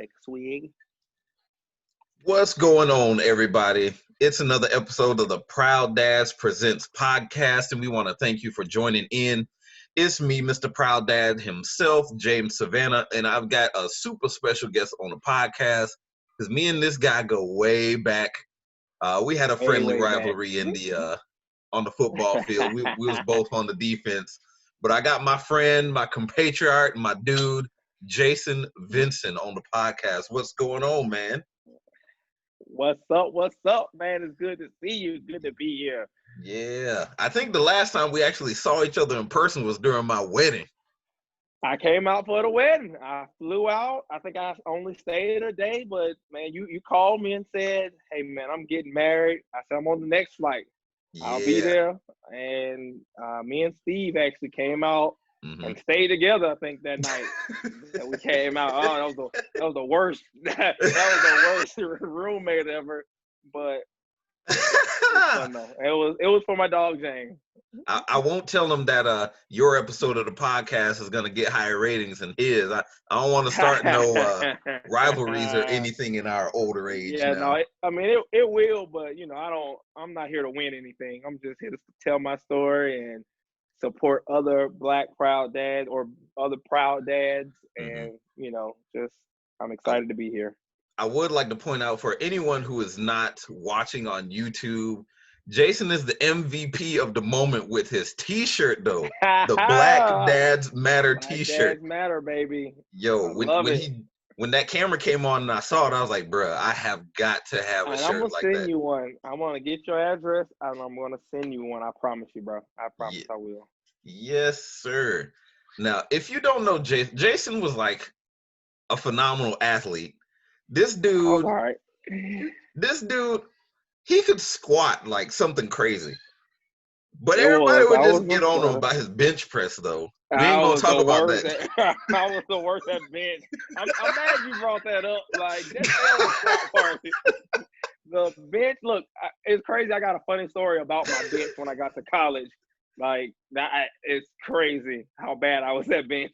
Take a swig. What's going on, everybody? It's another episode of the Proud Dads Presents podcast, and we want to thank you for joining in. It's me, Mr. Proud Dad himself, James Savannah, and I've got a super special guest on the podcast because me and this guy go way back. We had a friendly way rivalry in the on the football field. We was both on the defense, but I got my friend, my compatriot, my dude, Jason Venson on the podcast. What's going on, man? What's up? What's up, man? It's good to see you. Good to be here. Yeah, I think the last time we actually saw each other in person was during my wedding. I came out for the wedding. I flew out. I think I only stayed a day, but man, you called me and said, "Hey, man, I'm getting married." I said, "I'm on the next flight. I'll be there." And me and Steve actually came out and stayed together. I think that night that we came out. Oh, that was the worst. That was the worst roommate ever. But it was fun though. It was for my dog James. I won't tell him that your episode of the podcast is gonna get higher ratings than his. I don't want to start no rivalries or anything in our older age. Yeah, now. It will, but I'm not here to win anything. I'm just here to tell my story and support other Black proud dads or other proud dads, and I'm excited to be here. I would like to point out for anyone who is not watching on YouTube, Jason is the MVP of the moment with his T-shirt, though. The Black Dads Matter T-shirt. Dads Matter, baby. Yo, when that camera came on and I saw it, I was like, bruh, I have got to have a shirt like that. I'm gonna send you one. I'm gonna get your address and I'm gonna send you one. I promise you, bro. I promise I will. Yes, sir. Now, if you don't know Jason was like a phenomenal athlete. This dude, he could squat like something crazy. But everybody would just get on him about his bench press, though. We ain't gonna talk about that. I was the worst at bench. I'm mad you brought that up. Like, that part. The bench, look, it's crazy. I got a funny story about my bench when I got to college. Like, it's crazy how bad I was at bench.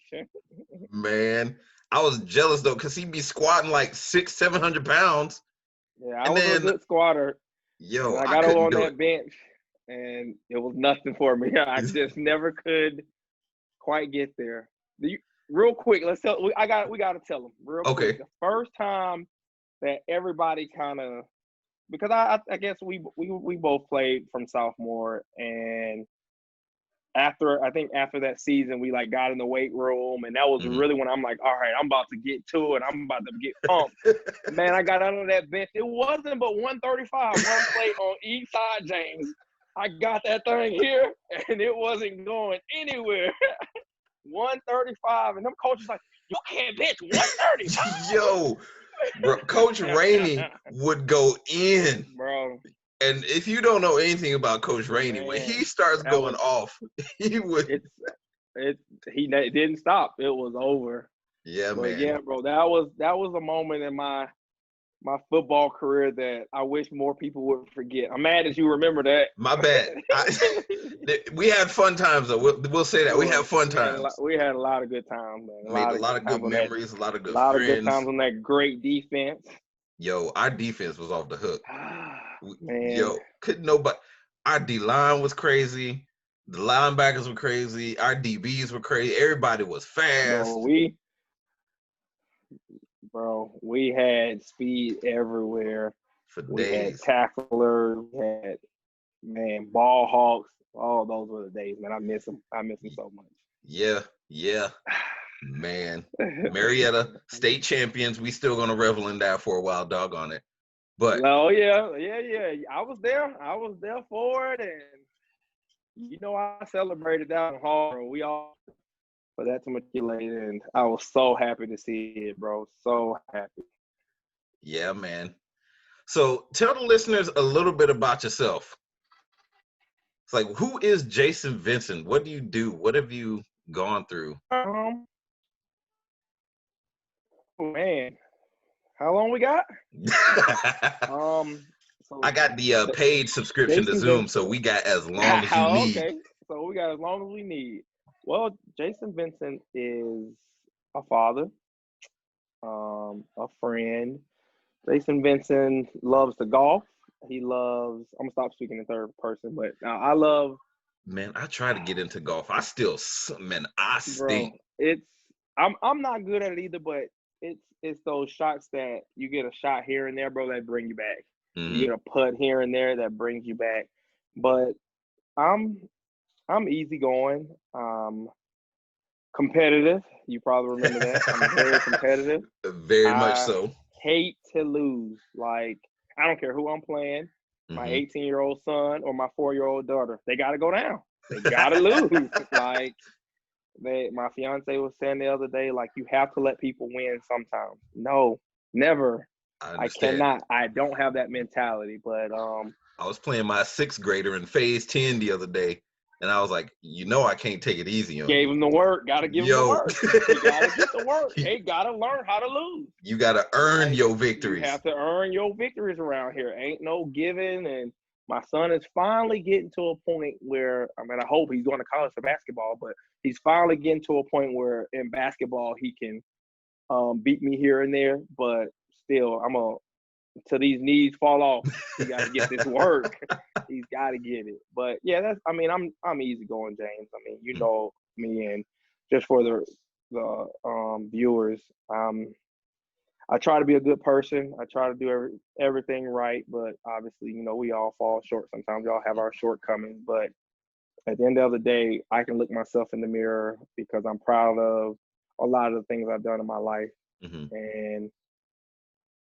Man, I was jealous, though, because he'd be squatting like 600-700 pounds. Yeah, I was a good squatter. Yo, I got on that bench, and it was nothing for me. I just never could quite get there. Real quick, we got to tell them real quick. The first time that everybody kind of, because I guess we both played from sophomore, and after that season, we like got in the weight room, and that was really when I'm like, all right, I'm about to get to it. I'm about to get pumped. Man, I got out of that bench. It wasn't but 135, one plate on each side, James. I got that thing here, and it wasn't going anywhere. 135, and them coaches like, you can't bench 135. Yo, bro, Coach Rainey would go in, bro. And if you don't know anything about Coach Rainey, when he starts going off, he would. It didn't stop. It was over. Yeah, man. Yeah, bro. That was a moment in my football career that I wish more people would forget. I'm mad that you remember that. My bad. We had fun times, though. We'll say that. We had fun times. We had a lot of good times, man. Made a lot of good memories, a lot of good friends. A lot of good times on that great defense. Yo, our defense was off the hook. Man. Yo, couldn't nobody. Our D-line was crazy. The linebackers were crazy. Our DBs were crazy. Everybody was fast. We had speed everywhere. For days. We had tacklers. We had, ball hawks. All those were the days, man. I miss them. I miss them so much. Yeah. Man. Marietta, state champions. We still going to revel in that for a while, doggone it. But yeah. I was there for it, and I celebrated that hard. We all for that to matriculate, and I was so happy to see it, bro. So happy. Yeah, man. So tell the listeners a little bit about yourself. It's like, who is Jason Venson? What do you do? What have you gone through? Man. How long we got? I got the paid subscription to Zoom, so we got as long as you need. Okay, so we got as long as we need. Well, Jason Venson is a father. a friend. Jason Venson loves to golf. He loves. I'm gonna stop speaking in third person, but I love. Man, I try to get into golf. I still, man, I stink. Bro, it's. I'm not good at it either, but it's those shots that you get a shot here and there, bro, that bring you back. Mm-hmm. You get a putt here and there that brings you back. But I'm easygoing. Competitive. You probably remember that. I'm very competitive. Very much so. Hate to lose. Like, I don't care who I'm playing, my 18-year-old son or my 4-year-old daughter. They got to go down. They got to lose. Like, my fiance was saying the other day, like, you have to let people win sometimes. No, never. I cannot. I don't have that mentality. But I was playing my 6th grader in phase 10 the other day. And I was like, I can't take it easy on you. Gave him the work. Got to give him the work. You got to get the work. They got to learn how to lose. You got to earn your victories. You have to earn your victories around here. Ain't no giving. And my son is finally getting to a point where, I mean, I hope he's going to college for basketball, but he's finally getting to a point where in basketball he can beat me here and there. But still, till these knees fall off, he got to get this work. He's got to get it. But yeah, I'm easy going, James. I mean, you know me, and just for the viewers, I try to be a good person. I try to do everything right, but obviously, we all fall short. Sometimes we all have our shortcomings, but at the end of the day, I can look myself in the mirror because I'm proud of a lot of the things I've done in my life, and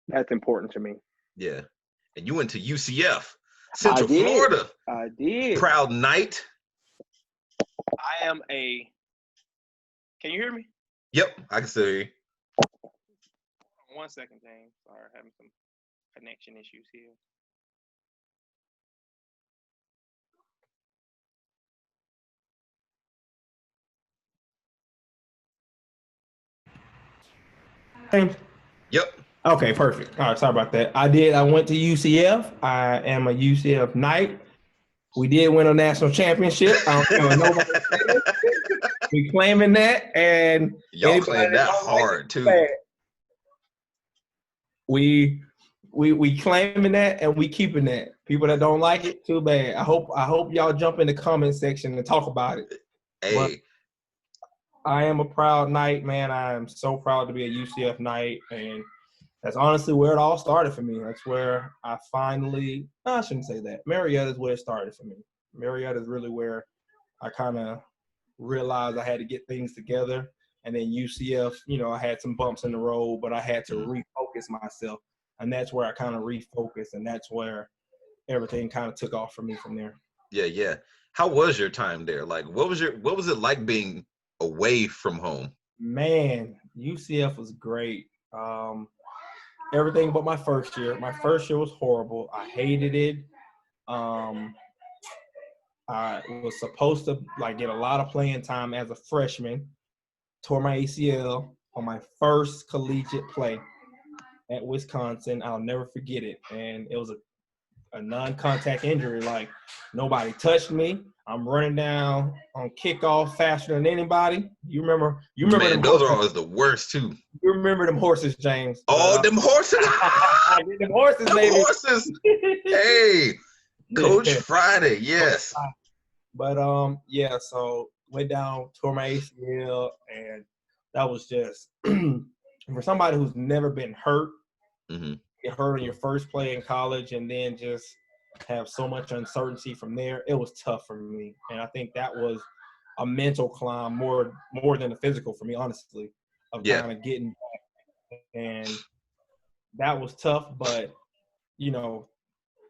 that's important to me. Yeah. And you went to UCF, Central Florida. I did. Proud Knight. I am Can you hear me? Yep, I can still hear you. 1 second, James. Sorry, having some connection issues here. James? Yep. Okay, perfect. All right, sorry about that. I went to UCF. I am a UCF Knight. We did win a national championship. I don't care what nobody says. We claiming that, and y'all claim that hard too. We claiming that, and we keeping that. People that don't like it, too bad. I hope y'all jump in the comment section and talk about it. Hey. But I am a proud Knight, man. I am so proud to be a UCF Knight, and that's honestly where it all started for me. That's where I shouldn't say that. Marietta is where it started for me. Marietta is really where I kind of realized I had to get things together. And then UCF, I had some bumps in the road, but I had to refocus myself. And that's where I kind of refocused, and that's where everything kind of took off for me from there. Yeah. How was your time there? Like, what was it like being away from home? Man, UCF was great. Everything but my first year. My first year was horrible. I hated it. I was supposed to get a lot of playing time as a freshman. Tore my ACL on my first collegiate play at Wisconsin. I'll never forget it. And it was a non-contact injury. Like, nobody touched me. I'm running down on kickoff faster than anybody. You remember Man, those are always the worst too. You remember them horses, James. Oh, them horses. Them horses, baby. Horses. Hey, Coach Friday, yes. But so went down, tore my ACL, and that was just for somebody who's never been hurt, get hurt on your first play in college, and then just have so much uncertainty from there. It was tough for me, and I think that was a mental climb more than a physical for me, honestly, of kind of getting back. And that was tough, but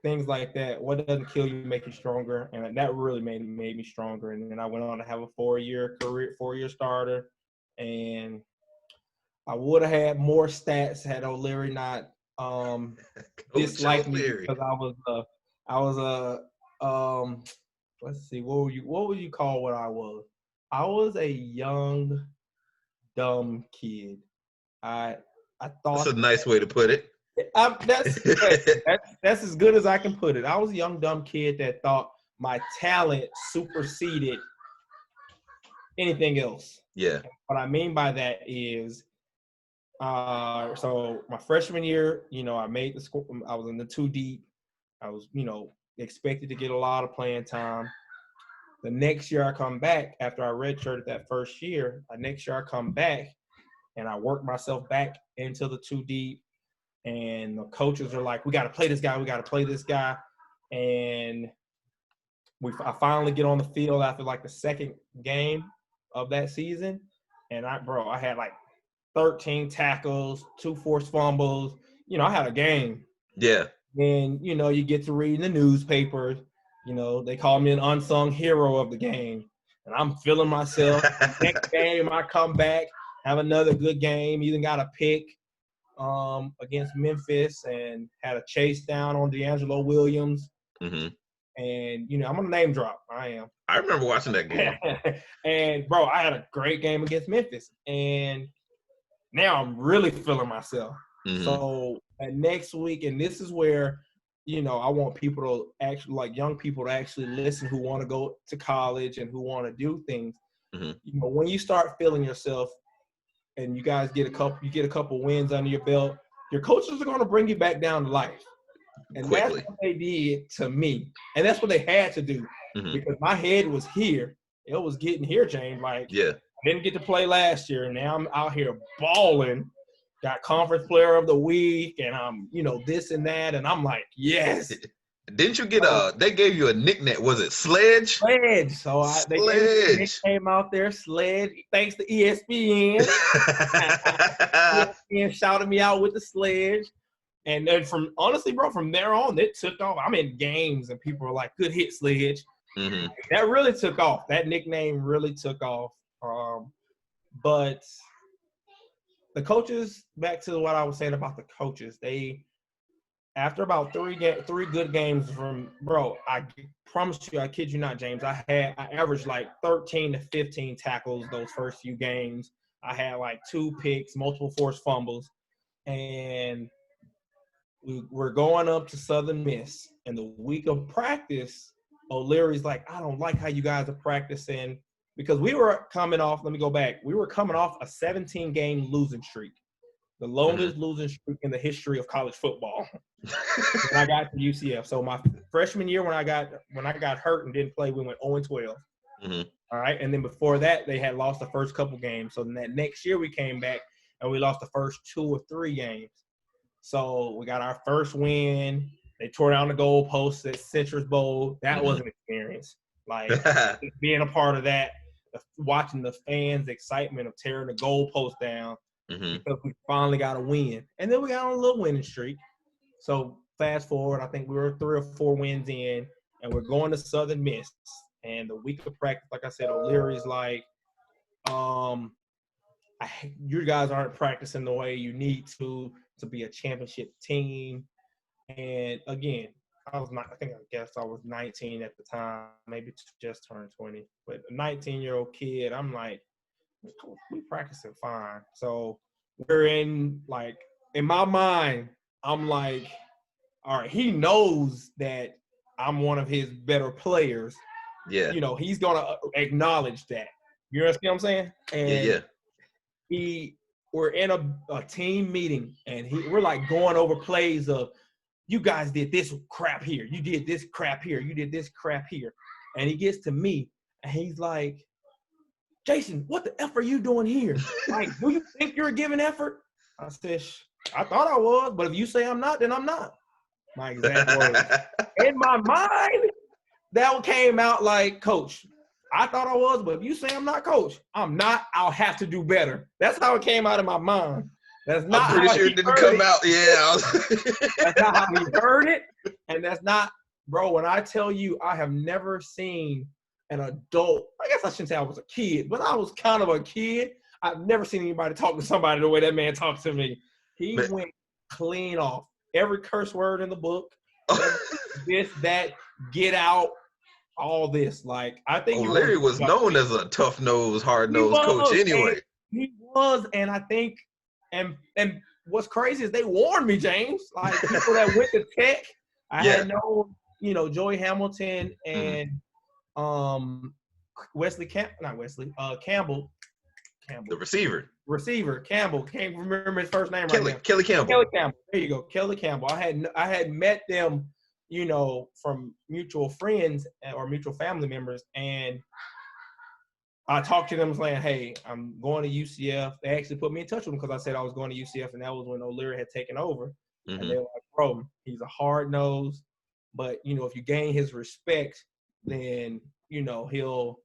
things like that, what doesn't kill you make you stronger, and that really made me stronger. And then I went on to have a 4-year career, 4-year starter, and I would have had more stats had O'Leary not disliked me, because I was a let's see, what would you call what I was? I was a young, dumb kid. I thought that's a nice way to put it. That's as good as I can put it. I was a young, dumb kid that thought my talent superseded anything else. Yeah. And what I mean by that is So my freshman year, I made the score. I was in the 2 deep. I was, expected to get a lot of playing time. The next year I come back after I redshirted that first year. Next year I come back and I work myself back into the 2 deep. And the coaches are like, we got to play this guy. We got to play this guy. And I finally get on the field after like the second game of that season. And I had like 13 tackles, 2 forced fumbles. I had a game. Yeah. And, you get to read in the newspapers. They call me an unsung hero of the game. And I'm feeling myself. Next game, I come back, have another good game. Even got a pick against Memphis and had a chase down on D'Angelo Williams. Mm-hmm. And, I'm going to name drop. I am. I remember watching that game. And, bro, I had a great game against Memphis. And now I'm really feeling myself. Mm-hmm. So next week, and this is where, I want people to actually, like young people to actually listen who want to go to college and who want to do things. Mm-hmm. When you start feeling yourself and you guys get a couple wins under your belt, your coaches are going to bring you back down to life. And quickly. That's what they did to me. And that's what they had to do. Mm-hmm. Because my head was here. It was getting here, James. Like, yeah. I didn't get to play last year, and now I'm out here balling. Got conference player of the week, and I'm, this and that, and I'm like, yes. Didn't you get they gave you a nickname? Was it Sledge? Sledge. So they came out there, Sledge. Thanks to ESPN. ESPN shouted me out with the Sledge. And then from there on, it took off. I'm in games, and people are like, good hit, Sledge. Mm-hmm. That really took off. That nickname really took off. But the coaches, back to what I was saying about the coaches, after about three good games from, bro, I promise you, I kid you not, James, I averaged like 13 to 15 tackles those first few games. I had like 2 picks, multiple forced fumbles, and we're going up to Southern Miss. And the week of practice, O'Leary's like, I don't like how you guys are practicing. Because we were coming off, let me go back. We were coming off a 17-game losing streak, the longest losing streak in the history of college football. When I got to UCF. So my freshman year, when I got hurt and didn't play, we went 0-12. Mm-hmm. All right, and then before that, they had lost the first couple games. So then that next year, we came back and we lost the first 2 or 3 games. So we got our first win. They tore down the goalposts at Citrus Bowl. That was an experience. Like being a part of that. Watching the fans' excitement of tearing the goalpost down because we finally got a win. And then we got on a little winning streak. So fast forward, I think we were 3 or 4 wins in, and we're going to Southern Miss. And the week of practice, like I said, O'Leary's like, you guys aren't practicing the way you need to be a championship team. And again, I was 19 at the time, maybe just turned 20. But a 19-year-old kid, I'm like, we practicing fine. So we're in my mind, I'm like, all right, he knows that I'm one of his better players. Yeah. He's going to acknowledge that. You understand what I'm saying? And yeah. We're in a team meeting, and we're like going over plays of, you guys did this crap here. You did this crap here. You did this crap here. And he gets to me, and he's like, Jason, what the F are you doing here? Like, do you think you're giving effort? I said, I thought I was, but if you say I'm not, then I'm not. My exact words. In my mind, that came out like, Coach, I thought I was, but if you say I'm not, Coach, I'm not. I'll have to do better. That's how it came out of my mind. That's not I'm pretty sure it didn't come out. Yeah. That's not how he heard it. And that's not, bro, when I tell you I have never seen an adult, I guess I shouldn't say I was a kid, but I was kind of a kid. I've never seen anybody talk to somebody the way that man talked to me. He went clean off. Every curse word in the book, this, that, get out, all this. Like, I think Larry was known as a tough-nosed, hard-nosed coach anyway. He was, and I think, and what's crazy is they warned me, James. Like, people that went to Tech, I had known, Joey Hamilton and Campbell. Campbell. The receiver. Receiver, Campbell. Can't remember his first name Kelly, right now. Kelly Campbell. Kelly Campbell. There you go. Kelly Campbell. I had met them, from mutual friends or mutual family members, and I talked to them saying, hey, I'm going to UCF. They actually put me in touch with them because I said I was going to UCF, and that was when O'Leary had taken over. Mm-hmm. And they were like, bro, he's a hard nose, but, if you gain his respect, then, he'll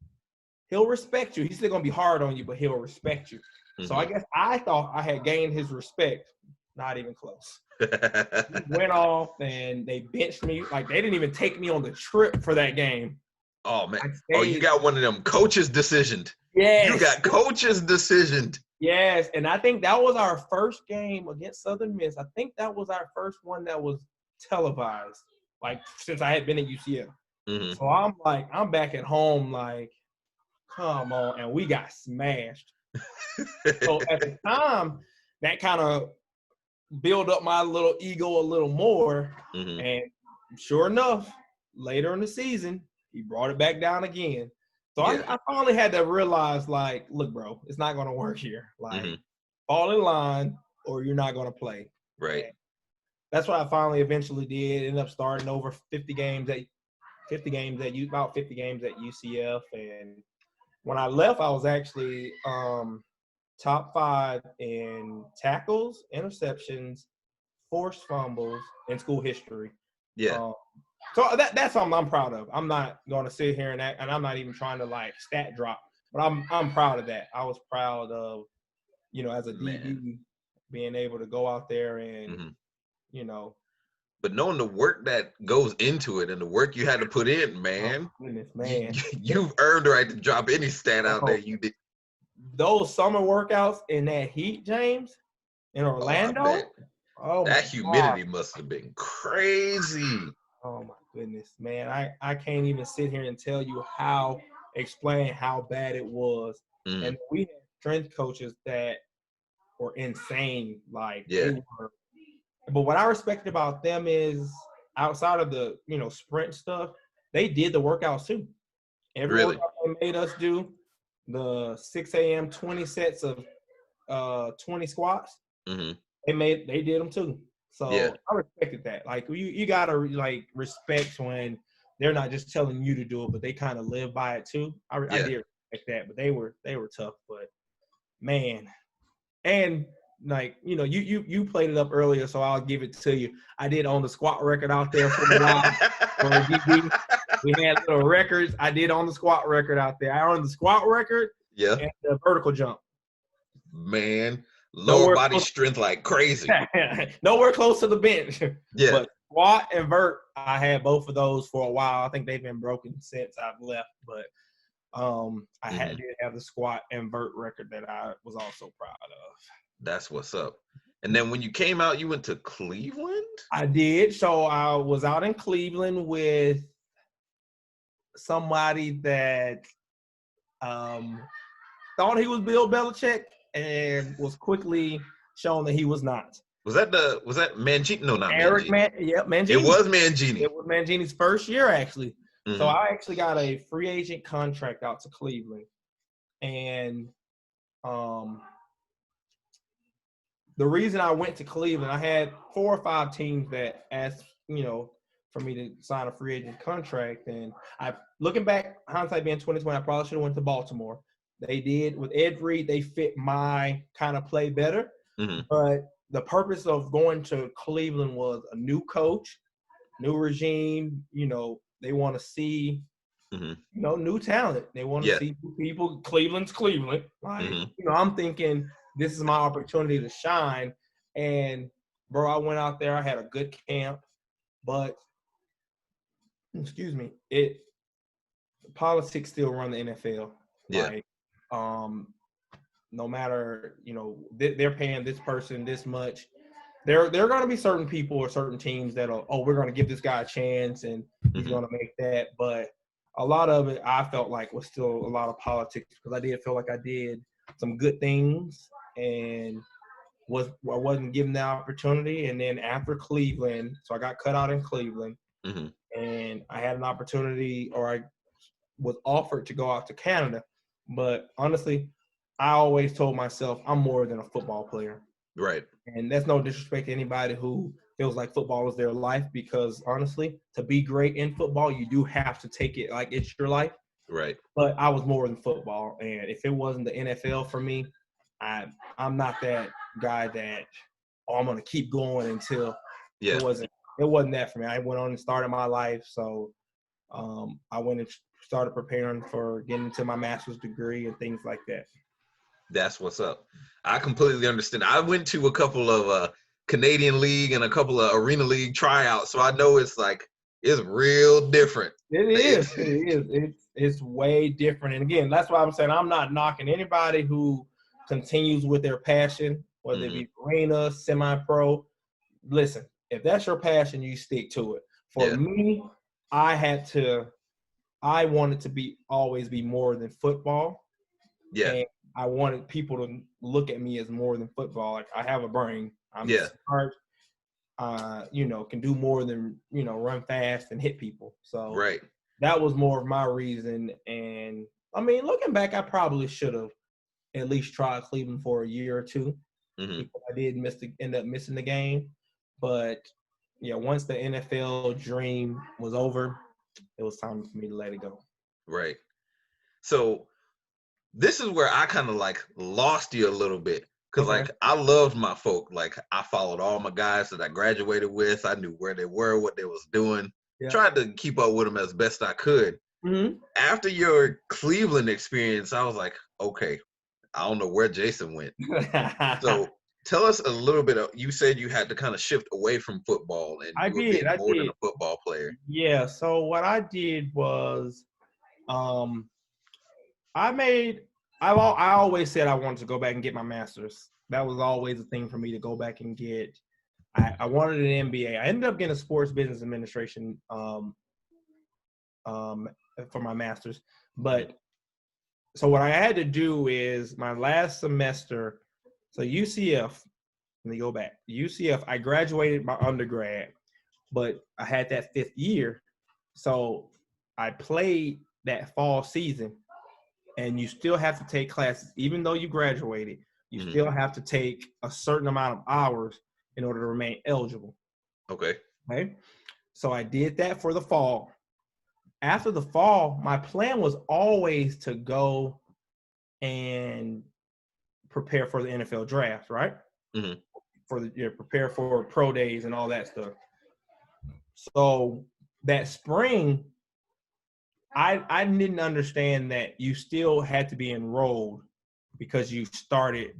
respect you. He's still going to be hard on you, but he'll respect you. Mm-hmm. So I guess I thought I had gained his respect. Not even close. He went off, and they benched me. Like, they didn't even take me on the trip for that game. Oh, man. Oh, you got one of them coaches decisioned. Yes. You got coaches decisioned. Yes, and I think that was our first game against Southern Miss. I think that was our first one that was televised, like, since I had been at UCF. Mm-hmm. So I'm back at home like, come on, and we got smashed. So at the time, that kind of built up my little ego a little more. Mm-hmm. And sure enough, later in the season, he brought it back down again. So yeah. I finally had to realize, like, look, bro, it's not going to work here. Like, mm-hmm. fall in line or you're not going to play. Right. And that's what I finally eventually did. Ended up starting over 50 games at UCF. And when I left, I was actually top 5 in tackles, interceptions, forced fumbles, and school history. Yeah. So that's something I'm proud of. I'm not going to sit here and I'm not even trying to like stat drop, but I'm proud of that. I was proud of, as a DB, being able to go out there and, mm-hmm. But knowing the work that goes into it and the work you had to put in, man, oh, goodness, man. You've earned the right to drop any stat out there you did. Those summer workouts in that heat, James, in Orlando. That humidity must have been crazy. Oh my goodness, man. I can't even sit here and tell you explain how bad it was. Mm. And we had strength coaches that were insane. Like, they were. But what I respected about them is outside of the, sprint stuff, they did the workouts too. Every workout they made us do, the 6 a.m. 20 sets of 20 squats, mm-hmm. they did them too. So I respected that. Like, you gotta like respect when they're not just telling you to do it, but they kind of live by it too. I did respect that, but they were tough. But man, and like you played it up earlier, so I'll give it to you. I did own the squat record out there for a while. For a DB. We had little records. I did own the squat record out there. I earned the squat record. Yeah. And the vertical jump. Man. Lower body strength like crazy. Nowhere close to the bench. Yeah. But squat and vert, I had both of those for a while. I think they've been broken since I've left. But I did have the squat and vert record that I was also proud of. That's what's up. And then when you came out, you went to Cleveland? I did. So I was out in Cleveland with somebody that thought he was Bill Belichick and was quickly shown that he was not. Was that Mangini? No, not Eric Mangini. Mangini. It was Mangini. It was Mangini's first year, actually. Mm-hmm. So I actually got a free agent contract out to Cleveland. And the reason I went to Cleveland, I had 4 or 5 teams that asked, for me to sign a free agent contract. And looking back, hindsight being 2020, I probably should have went to Baltimore. They did. With Ed Reed, they fit my kind of play better. Mm-hmm. But the purpose of going to Cleveland was a new coach, new regime. They want to see, new talent. They want to see people. Cleveland's Cleveland. Like, I'm thinking this is my opportunity to shine. And, bro, I went out there. I had a good camp. But, politics still run the NFL. Yeah. Like, no matter, they're paying this person this much. There are going to be certain people or certain teams that'll, we're going to give this guy a chance and he's going to make that. But a lot of it, I felt like was still a lot of politics because I did feel like I did some good things and I wasn't given the opportunity. And then after Cleveland, so I got cut out in Cleveland, and I had an opportunity, or I was offered to go out to Canada. But honestly, I always told myself I'm more than a football player. Right. And that's no disrespect to anybody who feels like football is their life, because honestly, to be great in football, you do have to take it like it's your life. Right. But I was more than football. And if it wasn't the NFL for me, I'm not that guy that, I'm going to keep going until it wasn't that for me. I went on and started my life. So I went and started preparing for getting into my master's degree and things like that. That's what's up. I completely understand. I went to a couple of Canadian League and a couple of Arena League tryouts, so I know it's real different. It is. It's way different. And again, that's why I'm saying I'm not knocking anybody who continues with their passion, whether it be arena, semi-pro. Listen, if that's your passion, you stick to it. For me, I wanted to always be more than football. Yeah. And I wanted people to look at me as more than football. Like, I have a brain. I'm smart. Can do more than, run fast and hit people. So that was more of my reason. And I mean, looking back, I probably should have at least tried Cleveland for a year or two. Because I did end up missing the game. But yeah, once the NFL dream was over, it was time for me to let it go. Right. So this is where I kind of lost you a little bit. Because I loved my folk. I followed all my guys that I graduated with. I knew where they were, what they was doing. Tried to keep up with them as best I could. After your Cleveland experience, I was like, okay, I don't know where Jason went. So tell us a little bit. You said you had to kind of shift away from football, and you were being more than a football player. Yeah. So what I did was, I always said I wanted to go back and get my master's. That was always a thing for me to go back and get. I wanted an MBA. I ended up getting a sports business administration for my master's. But so what I had to do is my last semester, so UCF, let me go back. UCF, I graduated my undergrad, but I had that 5th year. So I played that fall season. And you still have to take classes, even though you graduated. You still have to take a certain amount of hours in order to remain eligible. Okay. So I did that for the fall. After the fall, my plan was always to go and prepare for the NFL draft, right? Prepare for pro days and all that stuff. So that spring, I didn't understand that you still had to be enrolled because you started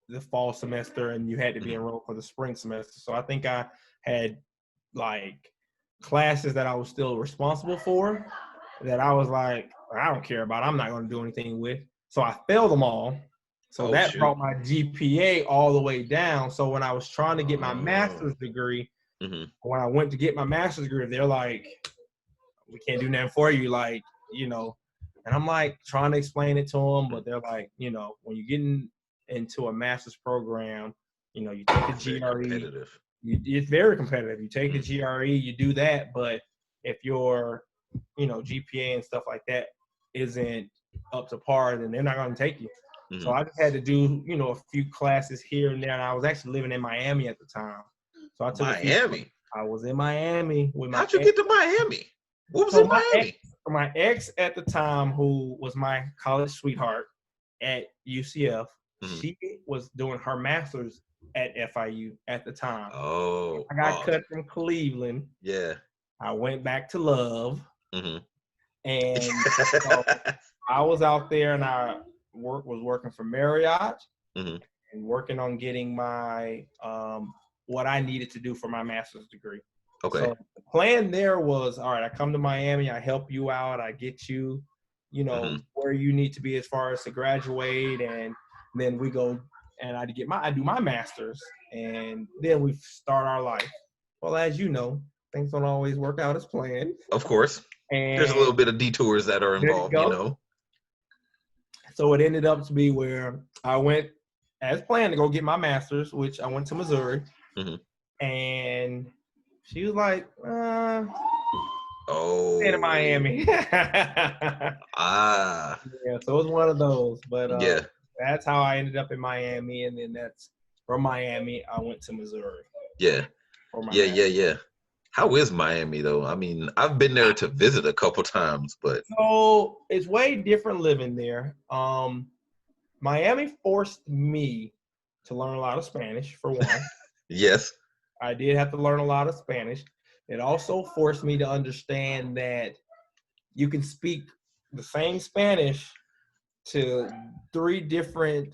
the fall semester and you had to be enrolled for the spring semester. So I think I had classes that I was still responsible for that I was like, I don't care about. I'm not going to do anything with. So I failed them all. So brought my GPA all the way down. So when I was trying to get my master's degree, when I went to get my master's degree, they're like, we can't do nothing for you, and I'm trying to explain it to them, but they're like, when you're getting into a master's program, you take the GRE. It's very competitive. You take the GRE, you do that, but if your, GPA and stuff like that isn't up to par, then they're not going to take you. So I just had to do, a few classes here and there, and I was actually living in Miami at the time. So I took Miami. I was in Miami with my. How'd you get to Miami? What was in Miami? My ex at the time, who was my college sweetheart at UCF, she was doing her master's at FIU at the time. Oh. I got cut from Cleveland. Yeah. I went back to Love. And so I was out there, and I was working for Marriott and working on getting my what I needed to do for my master's degree. Okay. So the plan there was, all right, I come to Miami, I help you out, I get you, where you need to be as far as to graduate, and then we go and I do my master's, and then we start our life. Well, as you know, things don't always work out as planned. Of course. And there's a little bit of detours that are involved, So it ended up to be where I went as planned to go get my master's, which I went to Missouri, and she was like, stay in Miami. Yeah, so it was one of those. But That's how I ended up in Miami, and then from Miami I went to Missouri. Yeah. How is Miami though? I mean, I've been there to visit a couple times, but so it's way different living there. Miami forced me to learn a lot of Spanish, for one. Yes. I did have to learn a lot of Spanish. It also forced me to understand that you can speak the same Spanish to three different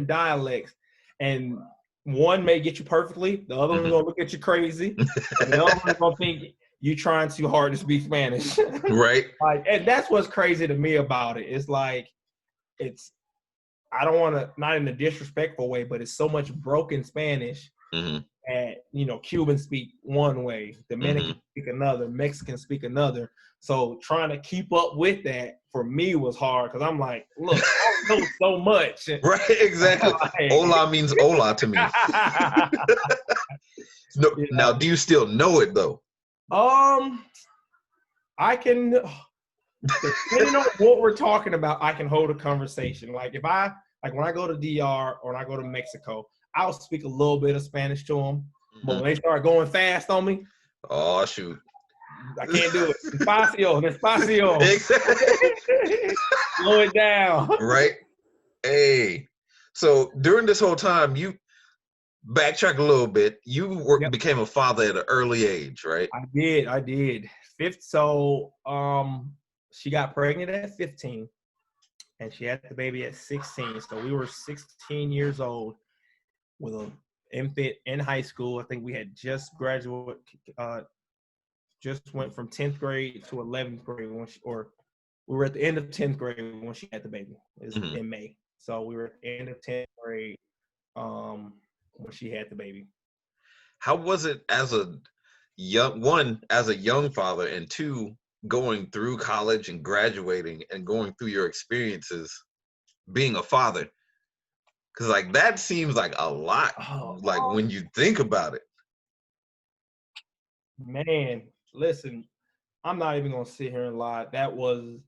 dialects, and one may get you perfectly, the other one's gonna look at you crazy, and the other one's gonna think you trying too hard to speak Spanish. Right. Like, and that's what's crazy to me about it. It's like I don't want to, not in a disrespectful way, but it's so much broken Spanish. Mm-hmm. And, Cubans speak one way, Dominican speak another, Mexicans speak another. So trying to keep up with that for me was hard because I'm like, look, I know so much. Right, exactly. Like, hola means hola to me. No, now, do you still know it though? I can, depending on what we're talking about, I can hold a conversation. Like when I go to DR or when I go to Mexico, I'll speak a little bit of Spanish to them. But when they start going fast on me, oh shoot, I can't do it. Despacio. Exactly. Slow it down. Right. Hey, so during this whole time, you backtrack a little bit. You became a father at an early age, right? I did. So she got pregnant at 15, and she had the baby at 16. So we were 16 years old with an infant in high school. I think we had just graduated, just went from 10th grade to 11th grade we were at the end of 10th grade when she had the baby. It was in May. So we were at the end of 10th grade when she had the baby. How was it as a young father, and two, going through college and graduating and going through your experiences being a father? Because like that seems like a lot, when you think about it. Man, listen, I'm not even gonna sit here and lie. That was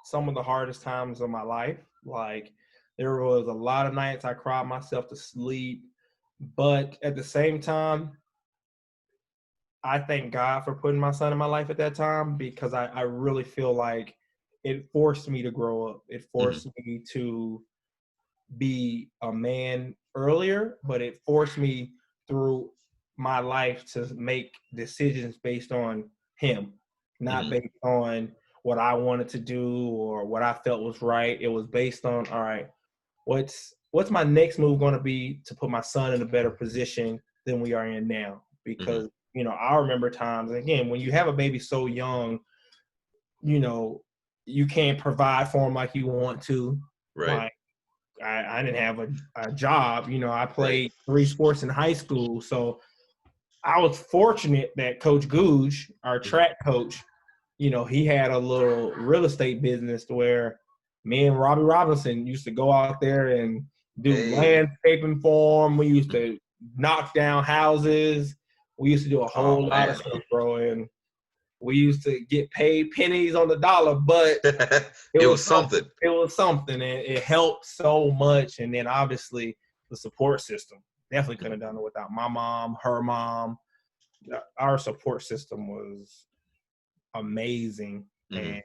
some of the hardest times of my life. Like, there was a lot of nights I cried myself to sleep, but at the same time, I thank God for putting my son in my life at that time, because I really feel like it forced me to grow up. It forced me to be a man earlier, but it forced me through my life to make decisions based on him, not based on what I wanted to do or what I felt was right. It was based on, all right, what's my next move going to be to put my son in a better position than we are in now? Because, I remember times, again, when you have a baby so young, you can't provide for him like you want to. Right. Like, I didn't have a job. I played 3 sports in high school. So I was fortunate that Coach Googe, our track coach, he had a little real estate business where me and Robbie Robinson used to go out there and do landscaping for him. We used to knock down houses. We used to do a whole lot of stuff, bro. And we used to get paid pennies on the dollar, but it was something. It was something, and it helped so much. And then obviously the support system. Definitely couldn't have done it without my mom, her mom. Our support system was amazing, and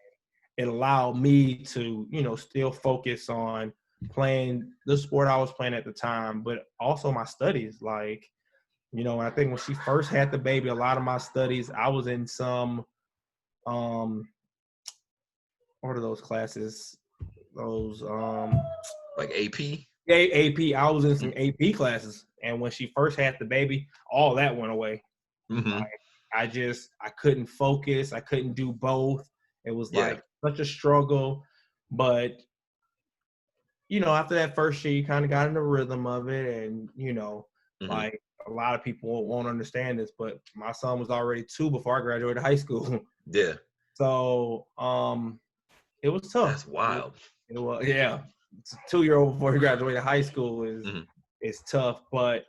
it allowed me to, still focus on playing the sport I was playing at the time, but also my studies. Like, I think when she first had the baby, a lot of my studies, I was in some, what are those classes? Those, like AP? Yeah, AP. I was in some AP classes, and when she first had the baby, all that went away. Like, I couldn't focus. I couldn't do both. It was like such a struggle, but after that first year, you kind of got in the rhythm of it, and like, a lot of people won't understand this, but my son was already 2 before I graduated high school. Yeah. So, it was tough. That's wild. It was, yeah. It's a 2-year-old before he graduated high school is tough, but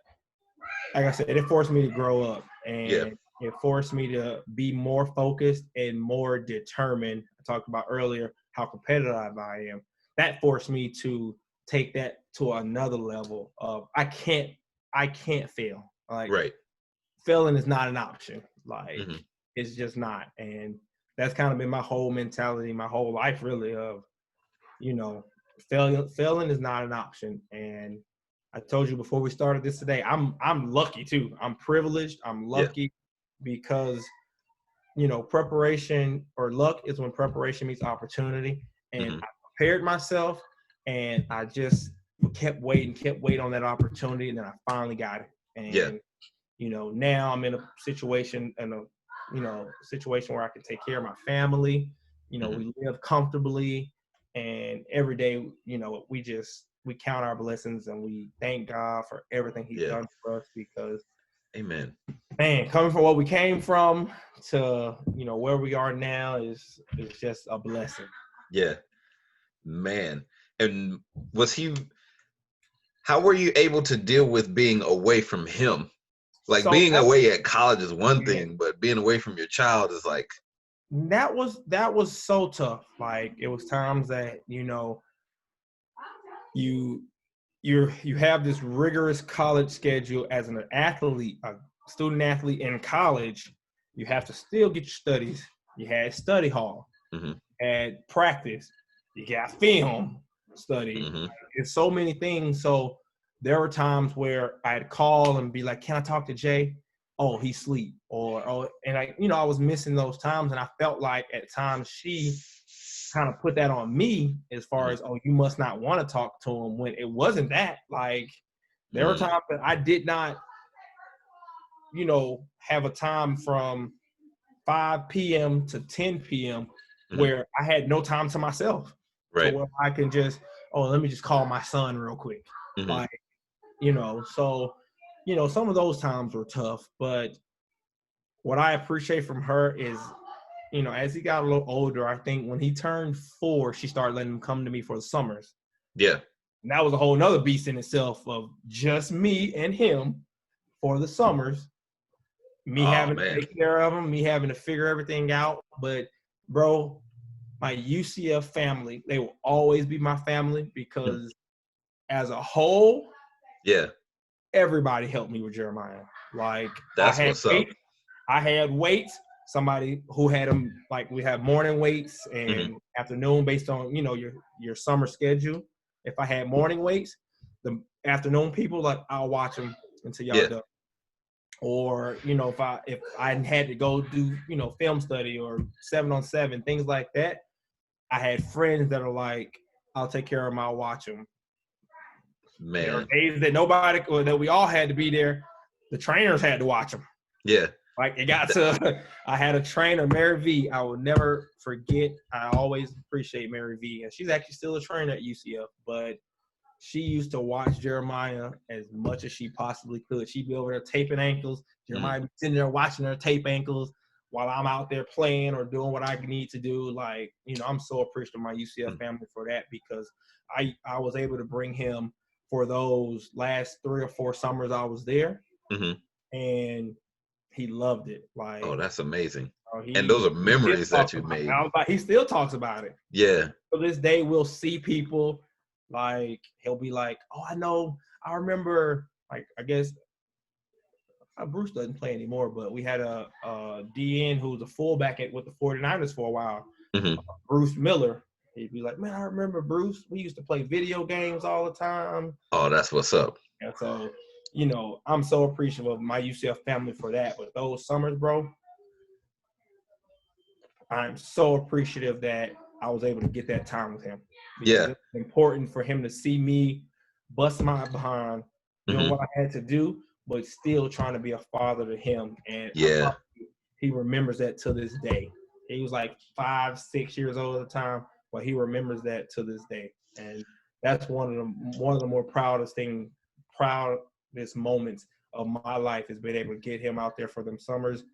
like I said, it forced me to grow up, and it forced me to be more focused and more determined. I talked about earlier how competitive I am, that forced me to take that to another level of I can't fail. Like right. Failing is not an option. Like it's just not. And that's kind of been my whole mentality, my whole life really of, you know, failing is not an option. And I told you before we started this today, I'm lucky too. I'm privileged. I'm lucky because, you know, preparation or luck is when preparation meets opportunity. And I prepared myself and I just kept waiting on that opportunity. And then I finally got it. And, you know, now I'm in a situation where I can take care of my family. You know, we live comfortably, and every day, you know, we count our blessings and we thank God for everything He's done for us because, amen. Man, coming from what we came from to, you know, where we are now is just a blessing. Yeah, man. And how were you able to deal with being away from him? Like so being away at college is one thing, but being away from your child is like. That was so tough. Like it was times that, you know, you have this rigorous college schedule as an athlete, a student athlete in college. You have to still get your studies. You had study hall, had practice, you got film study. It's so many things. So there were times where I'd call and be like, "Can I talk to Jay?" "Oh, he's asleep." And I was missing those times, and I felt like at times she kind of put that on me as far as, "Oh, you must not want to talk to him," when it wasn't that. Like there were times that I did not, you know, have a time from 5 p.m. to 10 p.m. where I had no time to myself. Right. So where I can just, let me just call my son real quick. Like, you know, so, you know, some of those times were tough, but what I appreciate from her is, you know, as he got a little older, I think when he turned 4, she started letting him come to me for the summers. Yeah. And that was a whole nother beast in itself of just me and him for the summers. Me having to take care of him, me having to figure everything out. But, bro, my UCF family, they will always be my family because as a whole, everybody helped me with Jeremiah. Like, that's what's up. I had weights. Somebody who had them, like we have morning weights and afternoon based on, you know, your summer schedule. If I had morning weights, the afternoon people, like, I'll watch them until y'all done. Or, you know, if I had to go do, you know, film study or 7-on-7, things like that, I had friends that are like, I'll take care of them, I'll watch them. Man. There are days that that we all had to be there. The trainers had to watch them. Yeah. Like it got to, I had a trainer, Mary V. I will never forget. I always appreciate Mary V. And she's actually still a trainer at UCF, but she used to watch Jeremiah as much as she possibly could. She'd be over there taping ankles. Jeremiah be sitting there watching her tape ankles while I'm out there playing or doing what I need to do. Like, you know, I'm so appreciative of my UCF family for that because I was able to bring him for those last 3 or 4 summers I was there. And he loved it. Like, oh, that's amazing. And those are memories that you made. He still talks about it. Yeah. To this day, we'll see people, like, he'll be like, "Oh, I remember, like, I guess Bruce doesn't play anymore, but we had a DN who was a fullback with the 49ers for a while, Bruce Miller." He'd be like, "Man, I remember Bruce. We used to play video games all the time." Oh, that's what's up. And so, you know, I'm so appreciative of my UCF family for that. But those summers, bro, I'm so appreciative that I was able to get that time with him. Because it's important for him to see me bust my behind, doing what I had to do, but still trying to be a father to him. And he remembers that to this day. He was like 5, 6 years old at the time, but he remembers that to this day. And that's one of the more proudest moments of my life is being able to get him out there for them summers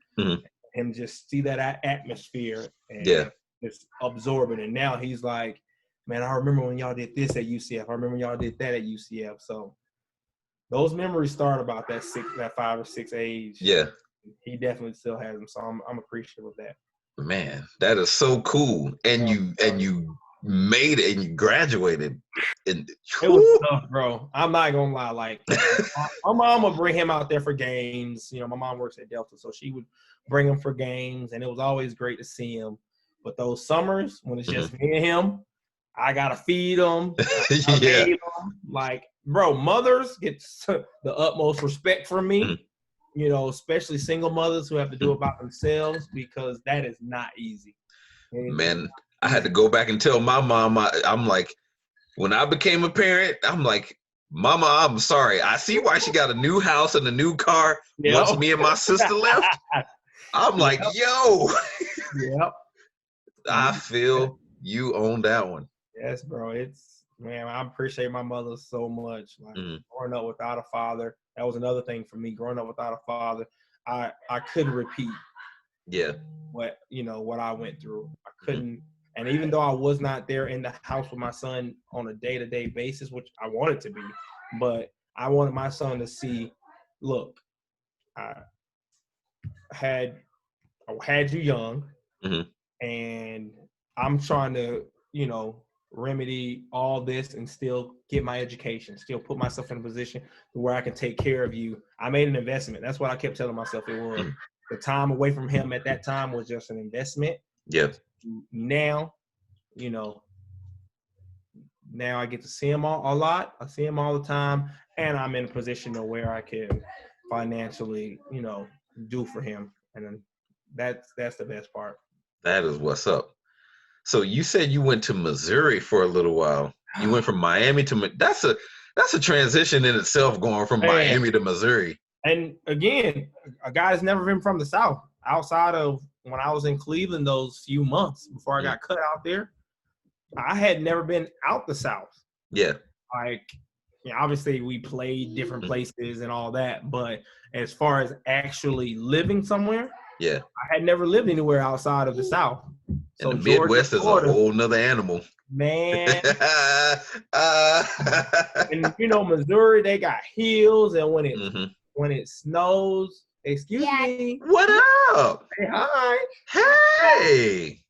and just see that atmosphere and just absorb it. And now he's like, "Man, I remember when y'all did this at UCF. I remember when y'all did that at UCF." So those memories start about that 5 or 6 age. Yeah. He definitely still has them. So I'm appreciative of that. Man, that is so cool. And you made it and you graduated. And it was tough, bro. I'm not gonna lie. Like my mom would bring him out there for games. You know, my mom works at Delta, so she would bring him for games, and it was always great to see him. But those summers when it's just me and him, I gotta feed him. I yeah. him. Like, bro, mothers get the utmost respect from me. You know, especially single mothers who have to do it by themselves, because that is not easy. Man, I had to go back and tell my mom, I'm like, when I became a parent, I'm like, Mama, I'm sorry. I see why she got a new house and a new car once me and my sister left. I'm like, yo. Yep. I feel you own that one. Yes, bro. Man, I appreciate my mother so much. Like growing up without a father, that was another thing for me. Growing up without a father, I couldn't repeat. Yeah. What I went through. I couldn't. And even though I was not there in the house with my son on a day-to-day basis, which I wanted to be, but I wanted my son to see, look, I had you young, and I'm trying to, remedy all this and still get my education, still put myself in a position where I can take care of you. I made an investment. That's what I kept telling myself it was. The time away from him at that time was just an investment. Yeah. Now, now I get to see him a lot. I see him all the time, and I'm in a position to where I can financially, do for him. And that's the best part. That is what's up. So you said you went to Missouri for a little while. You went from Miami to that's a transition in itself, going from Miami to Missouri. And again, a guy that's never been from the South, outside of when I was in Cleveland those few months before I got cut out there, I had never been out the South. Yeah. Like, obviously we played different places and all that, but as far as actually living somewhere, yeah, I had never lived anywhere outside of the South. So and the Midwest Florida, is a whole nother animal. Man. And Missouri, they got hills, and when it snows, excuse me. What up? Say hi. Hey.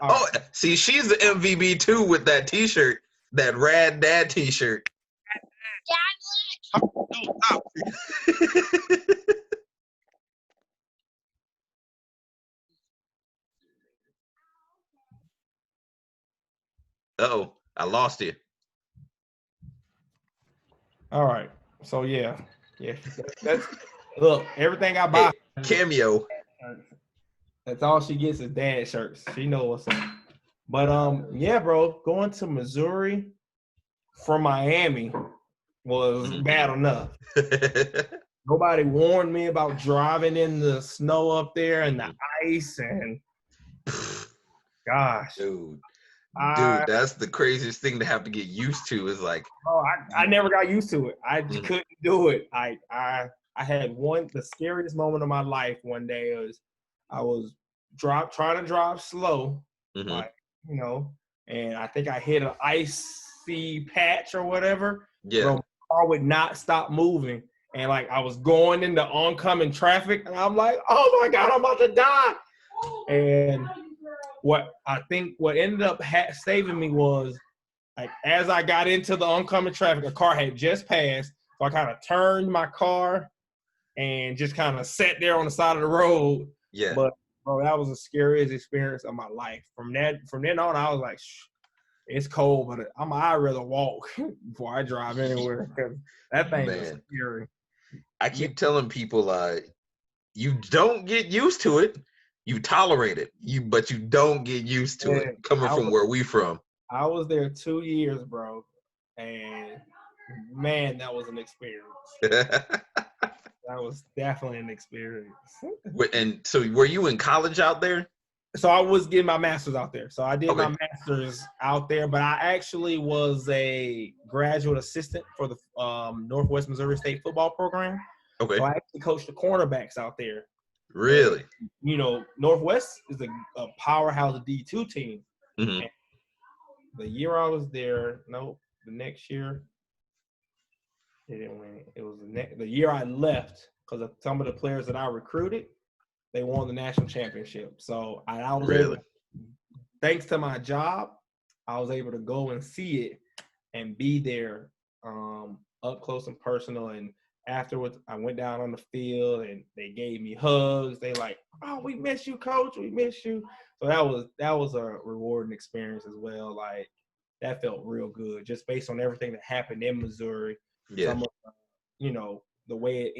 Oh, see, she's the MVP too with that T-shirt, that Rad Dad T-shirt. Uh-oh, I lost you. All right. So yeah. That's look, everything I buy. Hey, Cameo. That's all she gets is dad shirts. She knows what's up. But yeah, bro, going to Missouri from Miami was bad enough. Nobody warned me about driving in the snow up there and the ice, and gosh. Dude, that's the craziest thing to have to get used to. Is like, I never got used to it. I just couldn't do it. I had the scariest moment of my life one day. I was trying to drive slow, like, and I think I hit an icy patch or whatever. Yeah. Bro, my car would not stop moving. And like I was going into oncoming traffic, and I'm like, oh my God, I'm about to die. And what ended up saving me was, like, as I got into the oncoming traffic, a car had just passed. So I kind of turned my car and just kind of sat there on the side of the road. Yeah. But bro, that was the scariest experience of my life. From then on, I was like, it's cold, but I'd rather walk before I drive anywhere. That thing is scary. I keep telling people, you don't get used to it. You tolerate it, but you don't get used to it. Coming from where we from. I was there 2 years, bro, and man, that was an experience. That was definitely an experience. And so, were you in college out there? So I was getting my master's out there. So I did my master's out there, but I actually was a graduate assistant for the Northwest Missouri State football program. Okay. So I actually coached the cornerbacks out there. Really? And, Northwest is a powerhouse D2 team. And the year I was there, the next year, they didn't win it. It was the year I left, because of some of the players that I recruited, they won the national championship. So I was able, thanks to my job, I was able to go and see it and be there up close and personal. And afterwards, I went down on the field and they gave me hugs. They like, oh, we miss you, coach. We miss you. So that was a rewarding experience as well. Like, that felt real good just based on everything that happened in Missouri. Yeah. Some of, the way it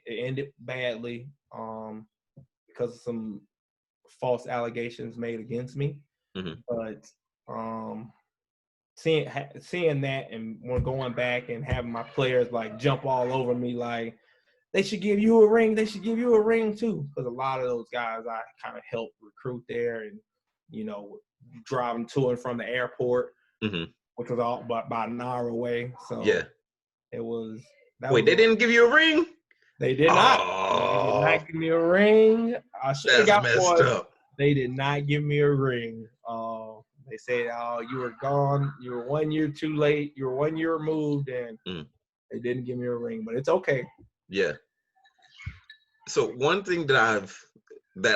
ended badly because of some false allegations made against me. Mm-hmm. But seeing that and going back and having my players like jump all over me like, they should give you a ring. They should give you a ring too. Because a lot of those guys I kind of helped recruit there and, drive them to and from the airport, which was all about an hour away. So yeah, it was. Wait, they didn't give you a ring? They did not. They did not give me a ring. I should have got messed one. up. They did not give me a ring. They said, "Oh, you were gone. You were 1 year too late. You were 1 year removed," and they didn't give me a ring. But it's okay. Yeah. So one thing that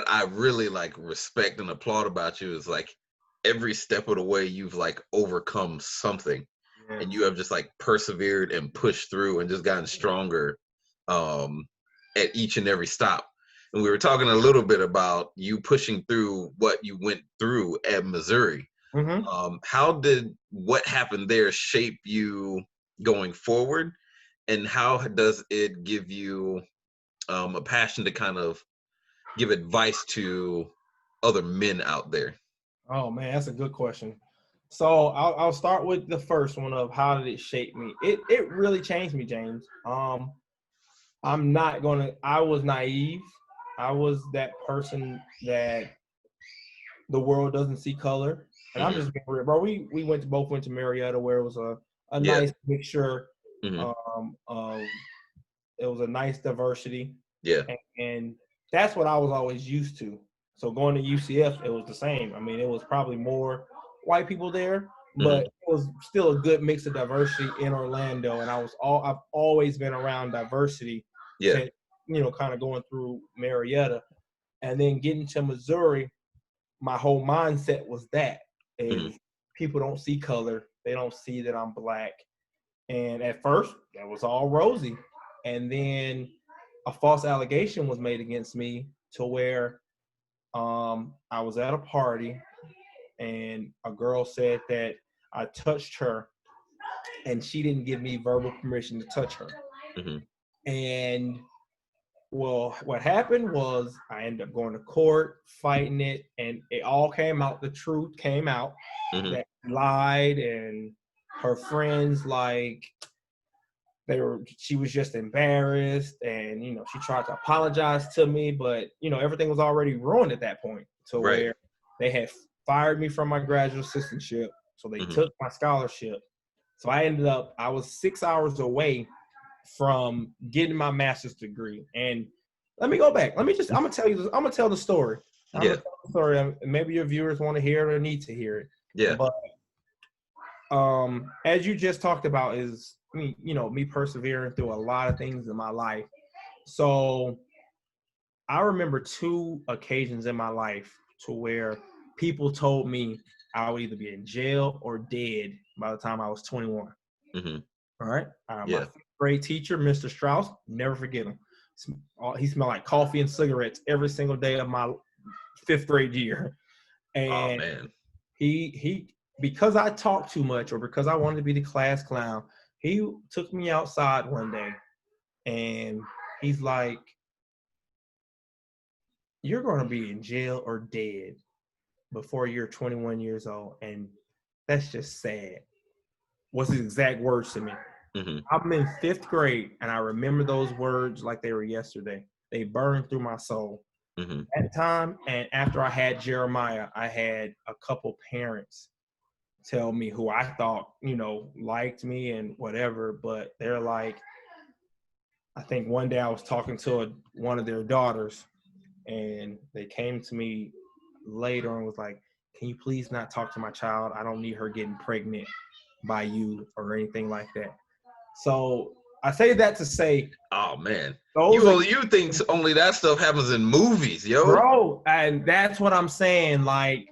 I really like respect and applaud about you is like every step of the way you've like overcome something, and you have just like persevered and pushed through and just gotten stronger at each and every stop. And we were talking a little bit about you pushing through what you went through at Missouri. How did what happened there shape you going forward, and how does it give you a passion to kind of give advice to other men out there? Oh man, that's a good question. So I'll start with the first one of how did it shape me. It really changed me, James. I was naive. I was that person that the world doesn't see color. And I'm just being real, bro. We both went to Marietta, where it was a nice mixture of it was a nice diversity. Yeah. And that's what I was always used to. So going to UCF, it was the same. I mean, it was probably more white people there, but it was still a good mix of diversity in Orlando. And I've always been around diversity. Yeah. Since, kind of going through Marietta. And then getting to Missouri, my whole mindset was that is people don't see color. They don't see that I'm black. And at first, that was all rosy. And then a false allegation was made against me to where I was at a party and a girl said that I touched her and she didn't give me verbal permission to touch her. And well, what happened was I ended up going to court, fighting it, and it all came out. The truth came out that she lied, and her friends, like, she was just embarrassed, and, she tried to apologize to me, but, everything was already ruined at that point to where they had fired me from my graduate assistantship, so they took my scholarship. So I was 6 hours away from getting my master's degree. And let me go back. I'm gonna tell you this. I'm gonna tell the story. Gonna tell the story. Maybe your viewers want to hear it or need to hear it. Yeah. But as you just talked about, is me persevering through a lot of things in my life. So I remember 2 occasions in my life to where people told me I would either be in jail or dead by the time I was 21. All right. My 5th grade teacher, Mr. Strauss, never forget him. He smelled like coffee and cigarettes every single day of my 5th grade year. And he because I talked too much or because I wanted to be the class clown, he took me outside one day and he's like, "You're going to be in jail or dead before you're 21 years old. And that's just sad." Was his exact words to me. I'm in 5th grade, and I remember those words like they were yesterday. They burned through my soul. At the time, and after I had Jeremiah, I had a couple parents tell me who I thought, liked me and whatever, but they're like, I think one day I was talking to one of their daughters, and they came to me later and was like, "Can you please not talk to my child? I don't need her getting pregnant by you or anything like that." So I say that to say, oh man, you think only that stuff happens in movies, yo, bro, and that's what I'm saying. Like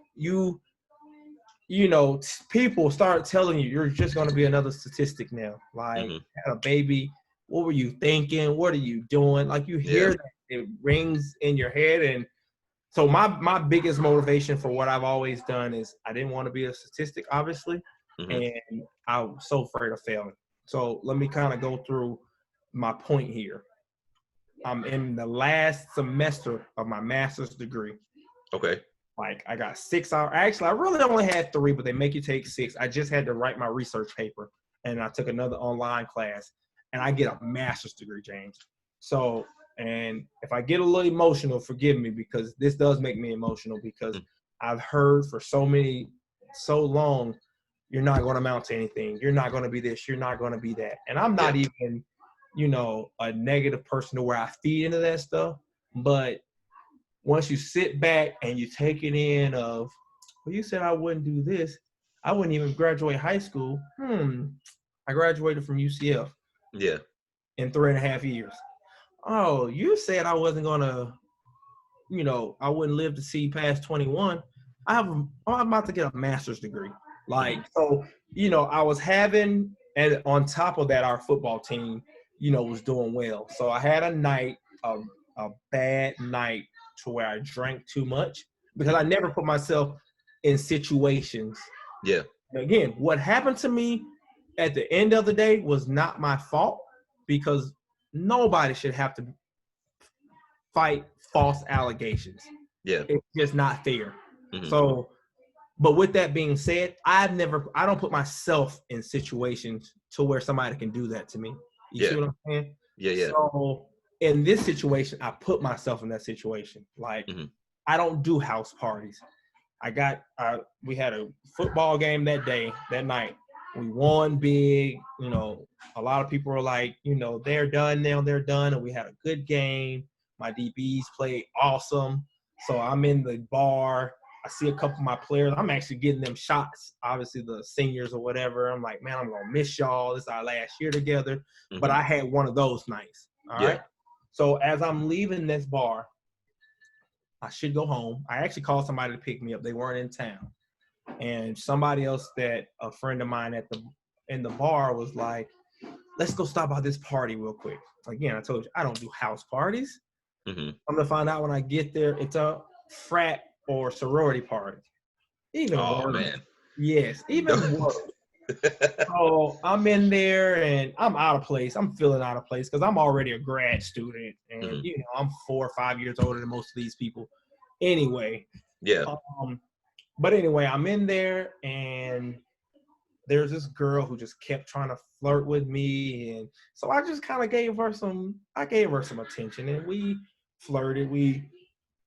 people start telling you you're just going to be another statistic now. Like, had a baby, what were you thinking? What are you doing? Like, you hear that, it rings in your head. And so my biggest motivation for what I've always done is I didn't want to be a statistic, obviously, and I was so afraid of failing. So let me kind of go through my point here. I'm in the last semester of my master's degree. Okay. Like, I got 6 hours. Actually, I really only had 3, but they make you take 6. I just had to write my research paper, and I took another online class, and I get a master's degree, James. So, and if I get a little emotional, forgive me, because this does make me emotional, because I've heard for so long, you're not going to amount to anything. You're not going to be this. You're not going to be that. And I'm not even, a negative person to where I feed into that stuff. But once you sit back and you take it in of, well, you said I wouldn't do this. I wouldn't even graduate high school. I graduated from UCF. Yeah. In 3.5 years. Oh, you said I wasn't going to, I wouldn't live to see past 21. I'm about to get a master's degree. Like, so, I was having, and on top of that, our football team, was doing well. So I had a night, a bad night, to where I drank too much, because I never put myself in situations. Yeah. Again, what happened to me at the end of the day was not my fault, because nobody should have to fight false allegations. Yeah. It's just not fair. So, but with that being said, I don't put myself in situations to where somebody can do that to me. You see what I'm saying? Yeah. So in this situation, I put myself in that situation. Like, I don't do house parties. We had a football game that night. We won big, a lot of people were like, they're done now, they're done. And we had a good game. My DBs played awesome. So I'm in the bar. I see a couple of my players. I'm actually getting them shots, obviously the seniors or whatever. I'm like, man, I'm going to miss y'all. This is our last year together. But I had one of those nights. All right. So as I'm leaving this bar, I should go home. I actually called somebody to pick me up. They weren't in town. And somebody else, that a friend of mine in the bar, was like, let's go stop by this party real quick. Again, I told you, I don't do house parties. I'm going to find out when I get there, it's a frat or sorority party. Even worse. Man. Yes, even worse. So I'm in there and I'm out of place. I'm feeling out of place because I'm already a grad student. And, I'm 4 or 5 years older than most of these people. Anyway. Yeah. But anyway, I'm in there and there's this girl who just kept trying to flirt with me. And so I just kind of gave her some attention, and we flirted. We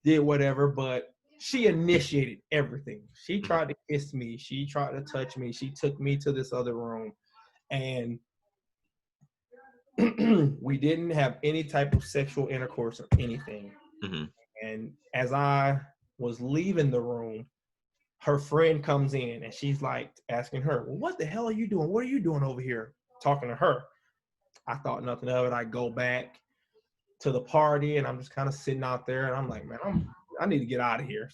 did whatever, but she initiated everything. She tried to kiss me. She tried to touch me. She took me to this other room, and we didn't have any type of sexual intercourse or anything. And as I was leaving the room, her friend comes in and she's like asking her, well, what the hell are you doing? What are you doing over here? Talking to her. I thought nothing of it. I go back to the party and I'm just kind of sitting out there and I'm like, man, I need to get out of here.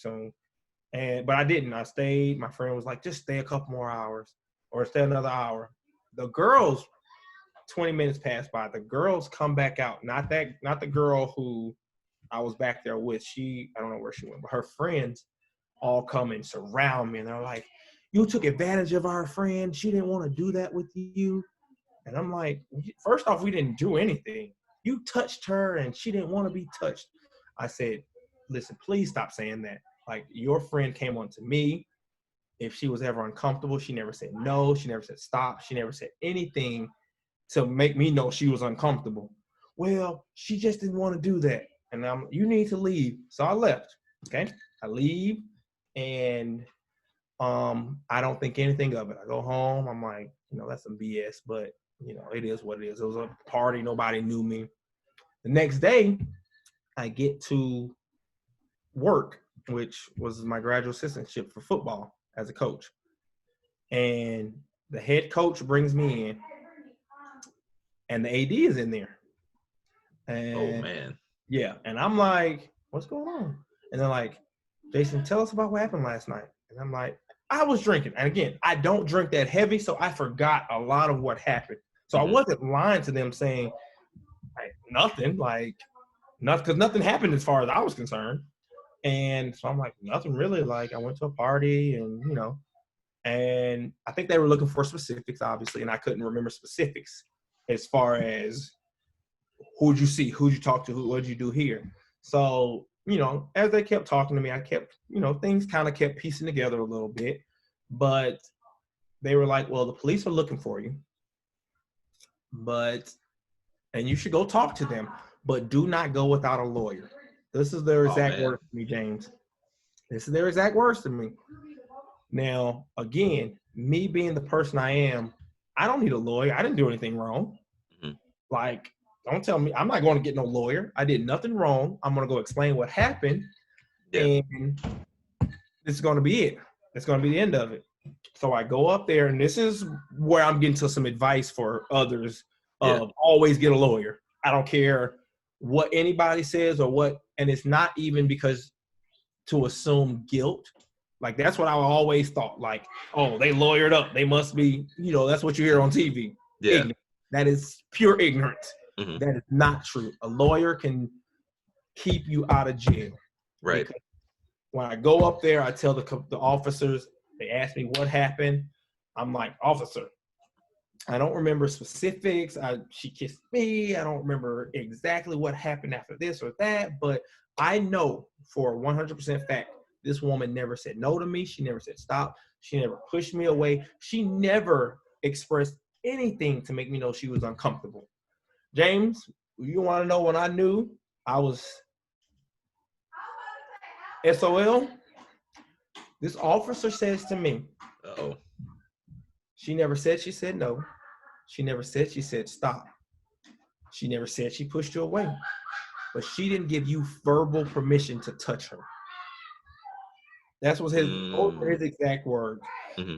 But I didn't. I stayed. My friend was like, just stay a couple more hours or stay another hour. The girls, 20 minutes passed by. The girls come back out. Not the girl who I was back there with. I don't know where she went, but her friends all come and surround me, and they're like, you took advantage of our friend. She didn't want to do that with you. And I'm like, first off, we didn't do anything. You touched her, and she didn't want to be touched. I said, listen, please stop saying that. Like, your friend came on to me. If she was ever uncomfortable, she never said no. She never said stop. She never said anything to make me know she was uncomfortable. Well, she just didn't want to do that. And you need to leave. So I left. Okay, I leave. And I don't think anything of it. I go home. I'm like, that's some BS, but, it is what it is. It was a party. Nobody knew me. The next day, I get to work, which was my graduate assistantship for football as a coach. And the head coach brings me in, and the AD is in there. And, oh, man. Yeah. And I'm like, what's going on? And they're like, Jason, tell us about what happened last night. And I'm like, I was drinking. And again, I don't drink that heavy, so I forgot a lot of what happened. So I wasn't lying to them saying nothing, because nothing happened as far as I was concerned. And so I'm like, nothing really. Like, I went to a party and, and I think they were looking for specifics, obviously, and I couldn't remember specifics as far as who'd you see, who'd you talk to, what'd you do here. So, as they kept talking to me, I kept, things kind of kept piecing together a little bit. But they were like, well, the police are looking for you. And you should go talk to them, but do not go without a lawyer. This is their exact words to me, James. This is their exact words to me. Now, again, me being the person I am, I don't need a lawyer. I didn't do anything wrong. Like, don't tell me. I'm not going to get no lawyer. I did nothing wrong. I'm going to go explain what happened. Yeah. And this is going to be it. It's going to be the end of it. So I go up there, and this is where I'm getting to some advice for others of always get a lawyer. I don't care what anybody says or what, and it's not even because to assume guilt. Like, that's what I always thought. Like, oh, they lawyered up. They must be, that's what you hear on TV. Yeah. Ignorant. That is pure ignorance. That is not true. A lawyer can keep you out of jail. Right. Because when I go up there, I tell the officers, they ask me what happened. I'm like, officer, I don't remember specifics. She kissed me. I don't remember exactly what happened after this or that, but I know for 100% fact, this woman never said no to me. She never said stop. She never pushed me away. She never expressed anything to make me know she was uncomfortable. James, you want to know when I knew I was SOL? This officer says to me, uh-oh. She never said she said no. She never said she said stop. She never said she pushed you away. But she didn't give you verbal permission to touch her. That's what his exact words.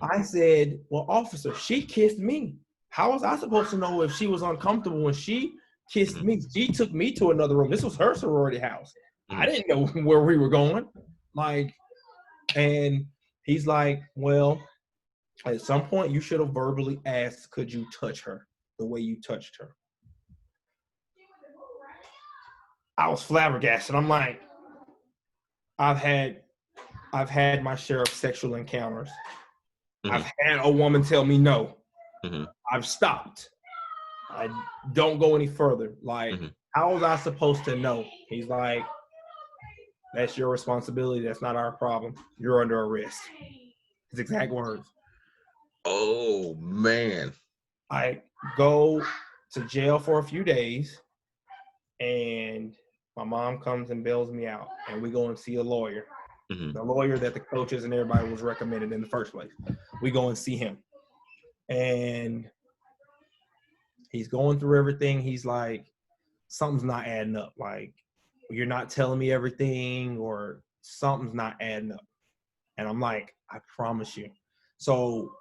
I said, well, officer, she kissed me. How was I supposed to know if she was uncomfortable when she kissed me? She took me to another room. This was her sorority house. I didn't know where we were going. And he's like, well, at some point you should have verbally asked, could you touch her the way you touched her? I was flabbergasted. I'm like, I've had my share of sexual encounters. I've had a woman tell me no. I've stopped. I don't go any further. Like, how was I supposed to know? He's like, that's your responsibility. That's not our problem. You're under arrest. His exact words. Oh, man. I go to jail for a few days, and my mom comes and bails me out, and we go and see a lawyer. The lawyer that the coaches and everybody was recommended in the first place. We go and see him. And he's going through everything. He's like, something's not adding up. Like, you're not telling me everything, or something's not adding up. And I'm like, I promise you. So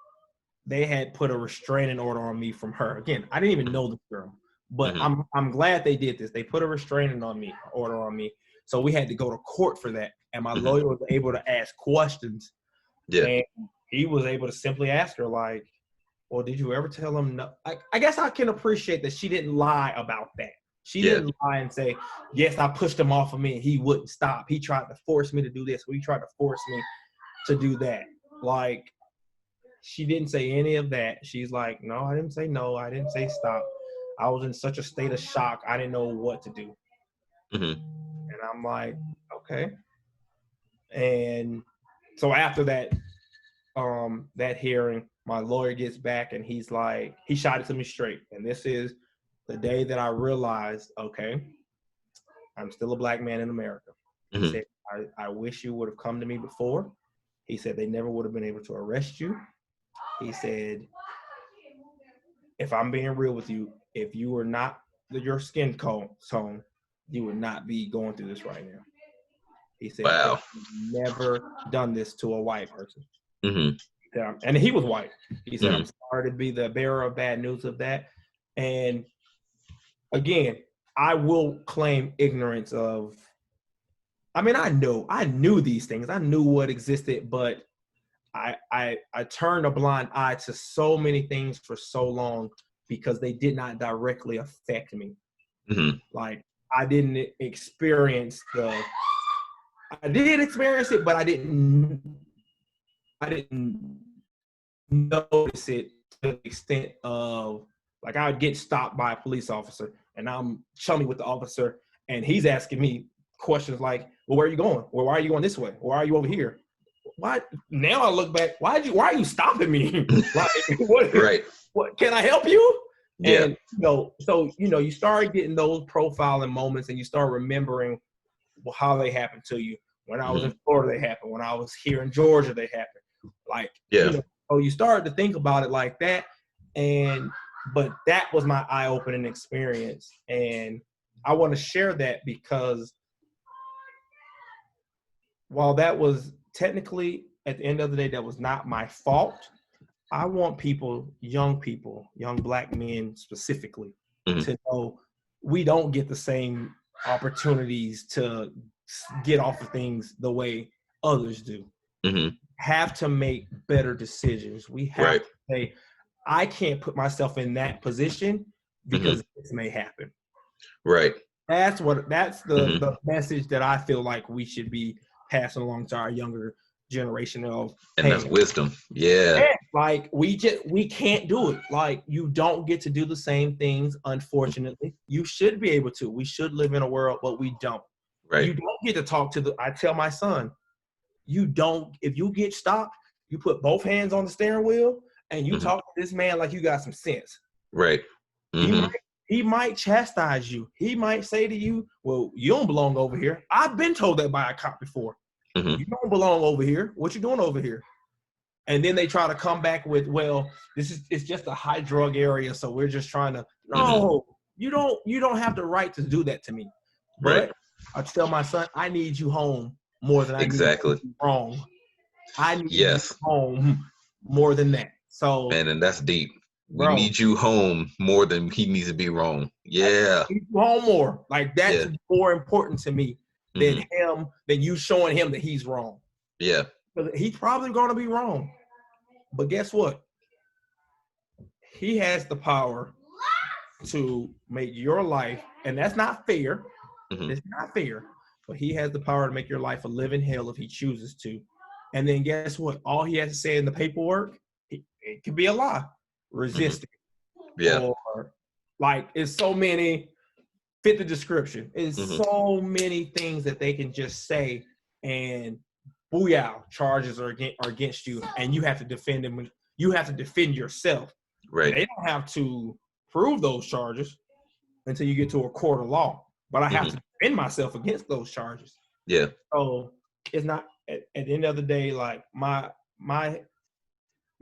they had put a restraining order on me from her. Again, I didn't even know this girl, but I'm glad they did this. They put a restraining order on me. So we had to go to court for that. And my lawyer was able to ask questions. Yeah. And he was able to simply ask her, like, well, did you ever tell him no? I guess I can appreciate that she didn't lie about that. She didn't lie and say, yes, I pushed him off of me and he wouldn't stop. He tried to force me to do this. Or he tried to force me to do that. Like, she didn't say any of that. She's like, no, I didn't say no. I didn't say stop. I was in such a state of shock. I didn't know what to do. And I'm like, okay. And so after that, that hearing, my lawyer gets back and he's like, he shot it to me straight. And this is the day that I realized, okay, I'm still a black man in America. He said, I wish you would have come to me before. He said they never would have been able to arrest you. He said, if I'm being real with you, if you were not your skin tone, you would not be going through this right now. He said, wow. Never done this to a white person. And he was white. He said, I'm sorry to be the bearer of bad news of that. And again, I will claim ignorance of, I mean, I knew these things. I knew what existed, but I turned a blind eye to so many things for so long because they did not directly affect me. Mm-hmm. Like I didn't experience I did experience it, but I didn't notice it to the extent of like I would get stopped by a police officer and I'm chummy with the officer and he's asking me questions like, well, where are you going? Well, why are you going this way? Why are you over here? Why now I look back, why are you stopping me? Like what can I help you? Yeah. And so you start getting those profiling moments and you start remembering how they happened to you. When I was in Florida, they happened. When I was here in Georgia, they happened. Like, so you start to think about it like that. But that was my eye-opening experience. And I want to share that because while that was technically, at the end of the day, that was not my fault, I want young Black men specifically, to know we don't get the same opportunities to get off of things the way others do. Have to make better decisions. We have to say, I can't put myself in that position because this may happen. Right. That's the message that I feel like we should be passing along to our younger generation of. And that's wisdom. Yeah. Like we can't do it. Like you don't get to do the same things, unfortunately. You should be able to. We should live in a world, but we don't. Right. You don't get to talk to I tell my son, if you get stopped, you put both hands on the steering wheel and you talk to this man like you got some sense. Right. He might chastise you. He might say to you, well, you don't belong over here. I've been told that by a cop before. You don't belong over here. What you doing over here? And then they try to come back with, well, it's just a high drug area, so we're just trying to. No, you don't have the right to do that to me. But I tell my son, I need you home more than I need you wrong. I need you home more than that. So, man, and that's deep. We need you home more than he needs to be wrong. Yeah. Need you home more. Like that's more important to me than you showing him that he's wrong. Yeah. He's probably going to be wrong. But guess what? He has the power to make your life, and that's not fair. It's not fair. But he has the power to make your life a living hell if he chooses to. And then guess what? All he has to say in the paperwork, it could be a lie. Resist it. Yeah. Or like it's so many fit the description. It's so many things that they can just say and booyah, charges are against you, and you have to defend them. You have to defend yourself. Right. They don't have to prove those charges until you get to a court of law. But I have to defend myself against those charges. Yeah. So it's not at the end of the day, like my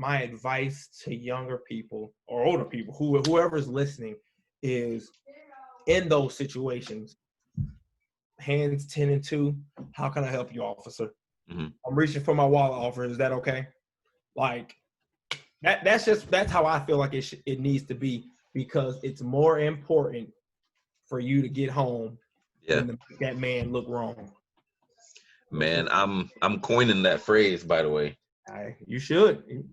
advice to younger people or older people, whoever's listening, is in those situations, hands 10 and 2, how can I help you, officer? I'm reaching for my wallet, officer. Is that okay? Like that's how I feel like it needs to be, because it's more important for you to get home than to make that man look wrong. Man, I'm coining that phrase, by the way. You should.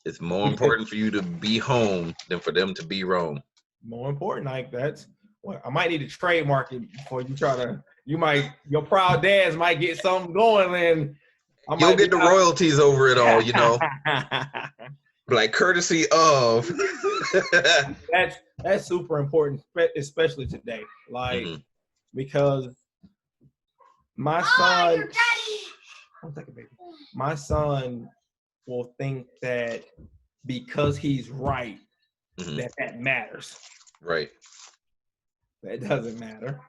It's more important for you to be home than for them to be wrong. More important, like that's. Well, I might need to trademark it before you try to. Your proud dads might get something going, and you'll get the royalties over it all, you know. Like courtesy of. That's super important, especially today, like because my son. One second, baby. My son will think that because he's right, that matters. Right. That doesn't matter.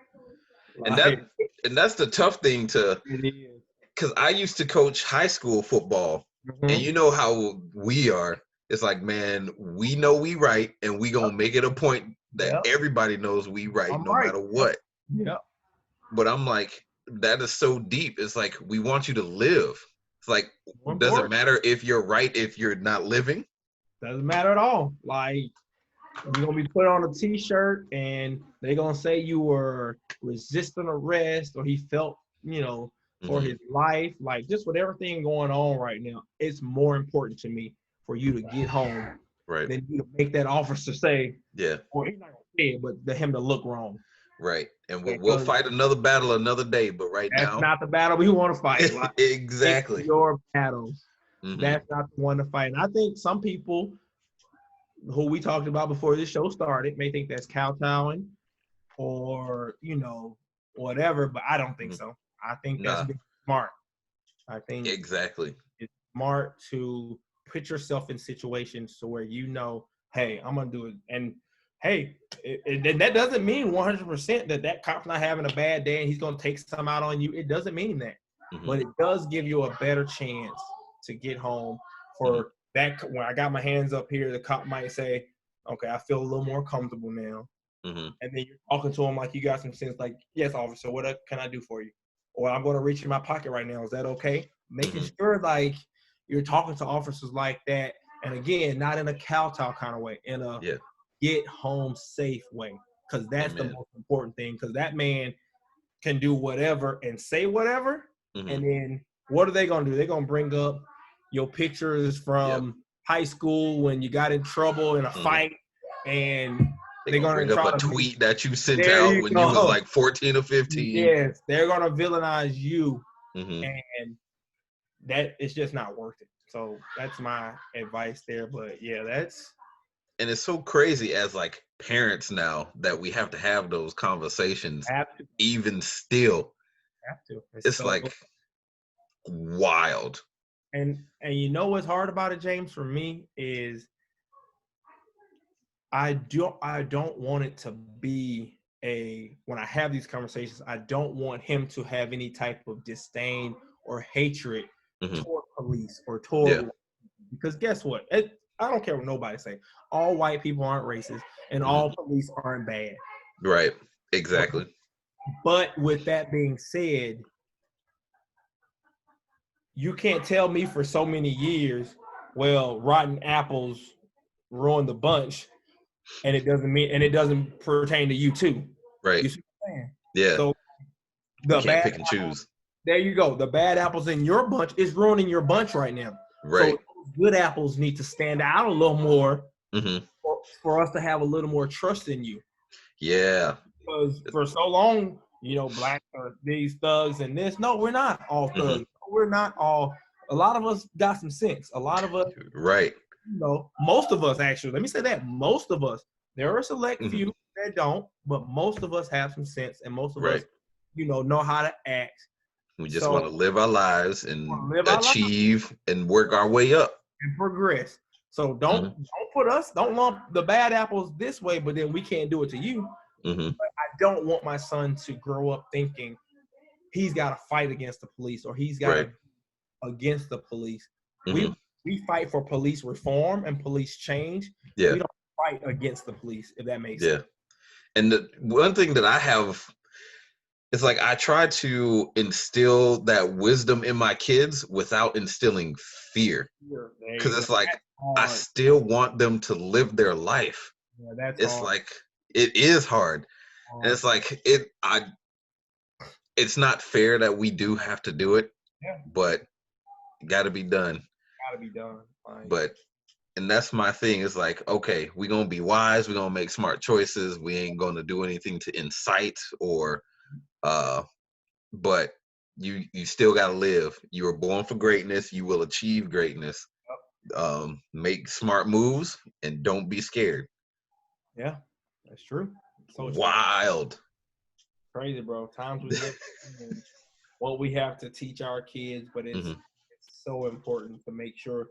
And that's the tough thing because I used to coach high school football, and you know how we are. It's like, man, we know we right, and we gonna make it a point that everybody knows we right, matter what. Yeah. But I'm like, that is so deep. It's like, we want you to live. It's like, does it matter if you're right if you're not living? Doesn't matter at all. Like, you're going to be put on a T-shirt and they're going to say you were resisting arrest, or he felt, for his life, like just with everything going on right now, it's more important to me for you to get home than you to make that officer say, well, he's not gonna say it, but for him to look wrong. Right. And we'll fight another battle another day, but right now. That's not the battle we want to fight. Like, exactly. Your battle. That's not the one to fight. And I think some people who we talked about before this show started may think that's kowtowing or, whatever, but I don't think so. I think that's being smart. I think exactly. It's smart to put yourself in situations to where hey, I'm going to do it. And hey, and that doesn't mean 100% that cop's not having a bad day and he's going to take some out on you. It doesn't mean that. But it does give you a better chance to get home for that. When I got my hands up here, the cop might say, okay, I feel a little more comfortable now. And then you're talking to him like you got some sense, like, yes, officer, what can I do for you? Or I'm going to reach in my pocket right now. Is that okay? Making sure, like, you're talking to officers like that. And again, not in a kowtow kind of way, in a get home safe way. Because that's the most important thing. Because that man can do whatever and say whatever. And then what are they going to do? They're going to bring up your pictures from high school when you got in trouble in a fight. And they're going to bring up a tweet that you sent out when you was like 14 or 15. Yes, they're going to villainize you. And that it's just not worth it. So that's my advice there. But yeah, and it's so crazy as like parents now that we have to have those conversations. Even still. It's so like wild. And what's hard about it, James, for me is I don't want it to be when I have these conversations, I don't want him to have any type of disdain or hatred toward police or toward because guess what? I don't care what nobody say. All white people aren't racist and all police aren't bad. Right. Exactly. But with that being said, you can't tell me for so many years, well, rotten apples ruin the bunch, and it doesn't pertain to you too. Right. You see what I'm saying? Yeah. So you can't pick and choose. There you go. The bad apples in your bunch is ruining your bunch right now. Right. So good apples need to stand out a little more for us to have a little more trust in you. Yeah. Because for so long, black are these thugs and this. No, we're not all thugs. We're not all. A lot of us got some sense. A lot of us. Right. Most of us actually. Let me say that. Most of us. There are a select few that don't, but most of us have some sense, and most of us, know how to act. We just want to live our lives and achieve and work our way up and progress. So don't lump the bad apples this way, but then we can't do it to you. But I don't want my son to grow up thinking he's got to fight against the police or he's got to against the police. We fight for police reform and police change. Yeah. We don't fight against the police, if that makes sense. And the one thing that I have is like I try to instill that wisdom in my kids without instilling fear. Because it's like I still want them to live their life. Yeah, it's hard. Like it is hard. And it's like it's not fair that we do have to do it. Yeah. But it gotta be done. But and that's my thing. It's like, okay, we're gonna be wise, we're gonna make smart choices, we ain't gonna do anything to incite or but you still gotta live. You were born for greatness, you will achieve greatness. Make smart moves and don't be scared. Yeah, that's true. So wild. Crazy, bro. Times we live what we have to teach our kids, but it's so important to make sure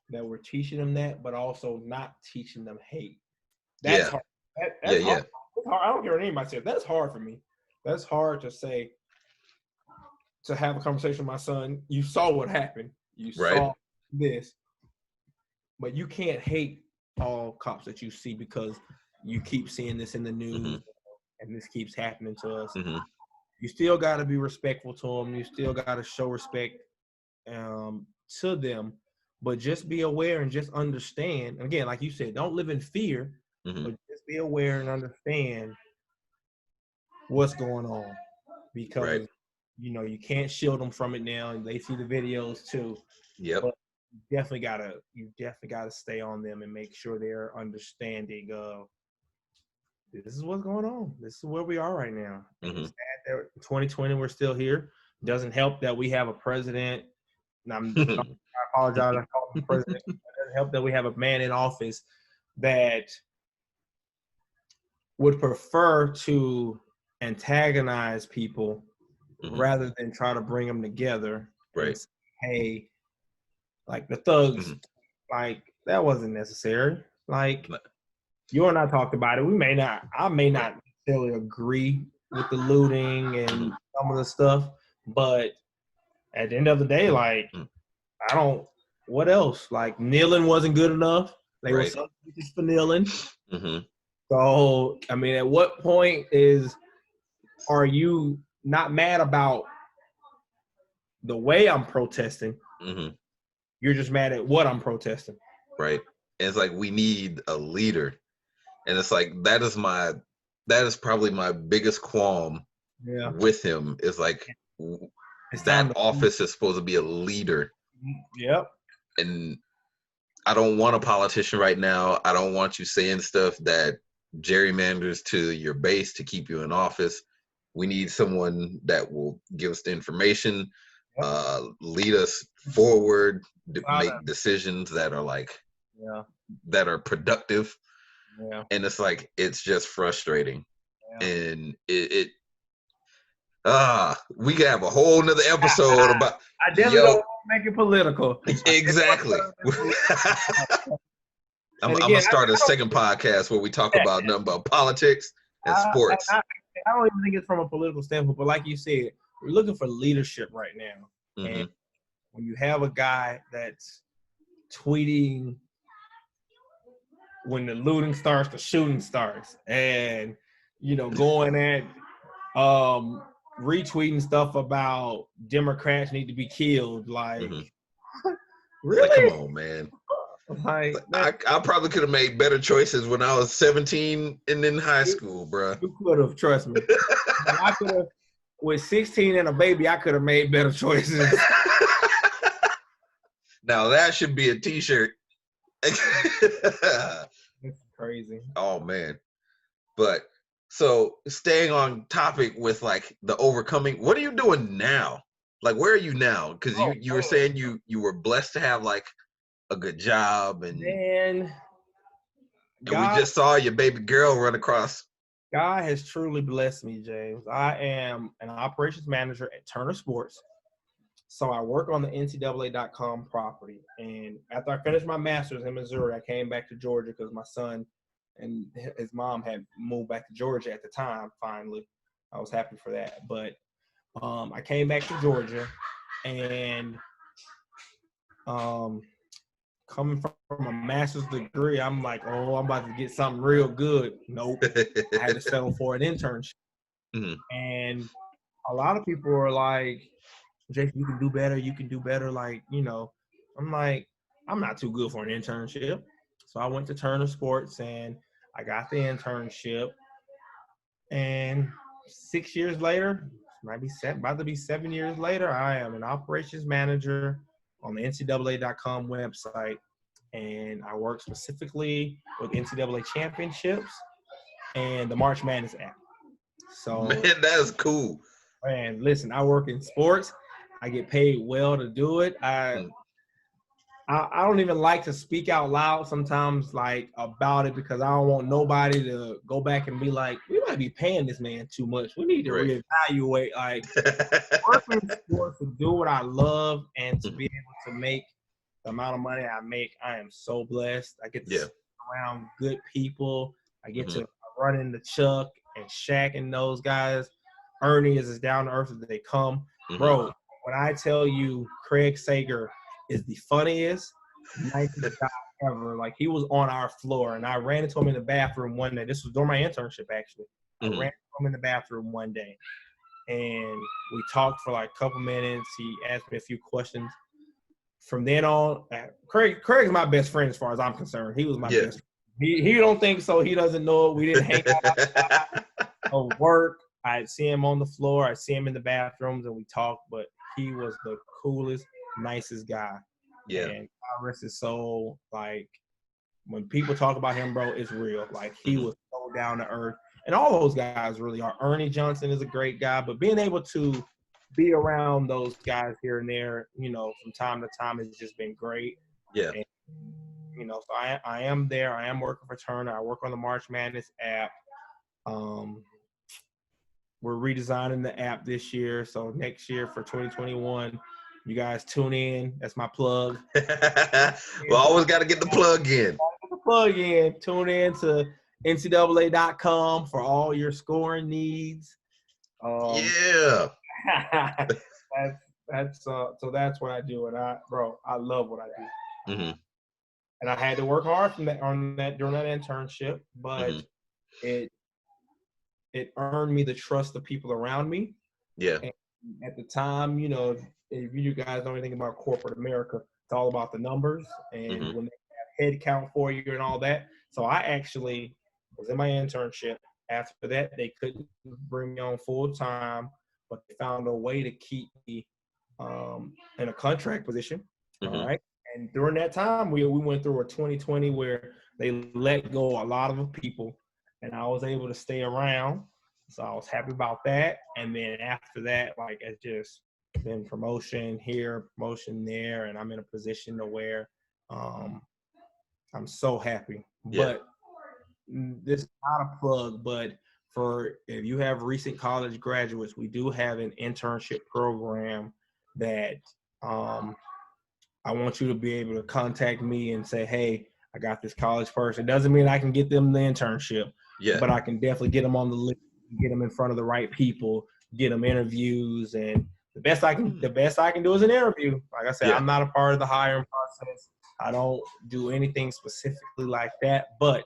that we're teaching them that, but also not teaching them hate. That's hard. That's hard. It's hard. I don't care what anybody says. That's hard for me. That's hard to say, to have a conversation with my son. You saw what happened. You saw this. But you can't hate all cops that you see because you keep seeing this in the news and this keeps happening to us. You still got to be respectful to them. You still got to show respect to them. But just be aware and just understand. Again, like you said, don't live in fear, but just be aware and understand what's going on. Because you can't shield them from it now. They see the videos too. Yep. But you definitely gotta stay on them and make sure they're understanding of this is what's going on. This is where we are right now. Mm-hmm. It's sad that 2020 we're still here. It doesn't help that we have a president. And I apologize. I call him president. It doesn't help that we have a man in office that would prefer to antagonize people rather than try to bring them together. Right. And say, hey, like the thugs, like that wasn't necessary. Like you and I talked about it. I may not necessarily agree with the looting and some of the stuff, but at the end of the day, like what else? Like kneeling wasn't good enough. They were substitutes for kneeling. So, I mean, at what point are you not mad about the way I'm protesting? You're just mad at what I'm protesting. Right. And it's like, we need a leader. And it's like, that is probably my biggest qualm with him, is like, that office is supposed to be a leader. Yep. And I don't want a politician right now. I don't want you saying stuff that gerrymanders to your base to keep you in office. We need someone that will give us the information, lead us forward, make decisions that are like, that are productive. Yeah. And it's like, it's just frustrating. Yeah. And we could have a whole nother episode about. I definitely don't want to make it political. Exactly. I'm gonna start a second podcast where we talk about nothing but politics and sports. I don't even think it's from a political standpoint, but like you said, we're looking for leadership right now. And when you have a guy that's tweeting when the looting starts, the shooting starts, and going at retweeting stuff about Democrats need to be killed, like really? Like, come on, man. Like, I probably could have made better choices when I was 17 and in high school, bro. You could have, trust me. I could have, with 16 and a baby, I could have made better choices. Now that should be a T-shirt. That's crazy. Oh man. But so staying on topic with like the overcoming, what are you doing now? Like, where are you now? Because you were saying you were blessed to have like a good job, and we just saw your baby girl run across. God has truly blessed me, James. I am an operations manager at Turner Sports. So I work on the NCAA.com property. And after I finished my master's in Missouri, I came back to Georgia because my son and his mom had moved back to Georgia at the time, finally. I was happy for that. But I came back to Georgia, and coming from a master's degree, I'm like, oh, I'm about to get something real good. Nope. I had to settle for an internship. And a lot of people are like, Jason, you can do better. You can do better. Like, I'm like, I'm not too good for an internship. So I went to Turner Sports and I got the internship. And 6 years later, about to be 7 years later, I am an operations manager on the NCAA.com website. And I work specifically with NCAA championships and the March Madness app. So, man, that is cool. Man, listen, I work in sports. I get paid well to do it. I don't even like to speak out loud sometimes, like, about it, because I don't want nobody to go back and be like, we might be paying this man too much. We need to reevaluate. Like, working in sports, to do what I love and to be able to make the amount of money I make, I am so blessed. I get to sit around good people. I get to run into Chuck and Shaq and those guys. Ernie is as down to earth as they come. Bro, when I tell you Craig Sager is the funniest, nicest guy ever. Like, he was on our floor, and I ran into him in the bathroom one day. This was during my internship, actually. I ran into him in the bathroom one day, and we talked for like a couple minutes. He asked me a few questions. From then on, Craig's my best friend as far as I'm concerned. He was my best friend. He don't think so. He doesn't know it. We didn't hang out outside of work. I'd see him on the floor, I'd see him in the bathrooms, and we talked, but he was the coolest, nicest guy. Yeah. And God rest his soul. Like, when people talk about him, bro, it's real. Like, he was so down to earth. And all those guys really are. Ernie Johnson is a great guy, but being able to be around those guys here and there, you know, from time to time has just been great. Yeah. And, you know, so I am there. I am working for Turner. I work on the March Madness app. We're redesigning the app this year. So next year for 2021, you guys tune in. That's my plug. Well, always got to get the plug in. Tune in to NCAA.com for all your scoring needs. Yeah. So that's what I do, and I love what I do. Mm-hmm. And I had to work hard during that internship, but it earned me the trust of people around me. Yeah. And at the time, you know, if you guys know anything about corporate America, it's all about the numbers and when they have head count for you and all that. So I actually was in my internship. After that, they couldn't bring me on full time, but they found a way to keep me in a contract position. All right. And during that time, we went through a 2020 where they let go a lot of people, and I was able to stay around. So I was happy about that. And then after that, like, it's just been promotion here, promotion there, and I'm in a position to where I'm so happy. Yeah. But this is not a plug, but if you have recent college graduates, we do have an internship program that I want you to be able to contact me and say, hey, I got this college person. Doesn't mean I can get them the internship, but I can definitely get them on the list, get them in front of the right people, get them interviews. And the best I can do is an interview. Like I said, I'm not a part of the hiring process. I don't do anything specifically like that, but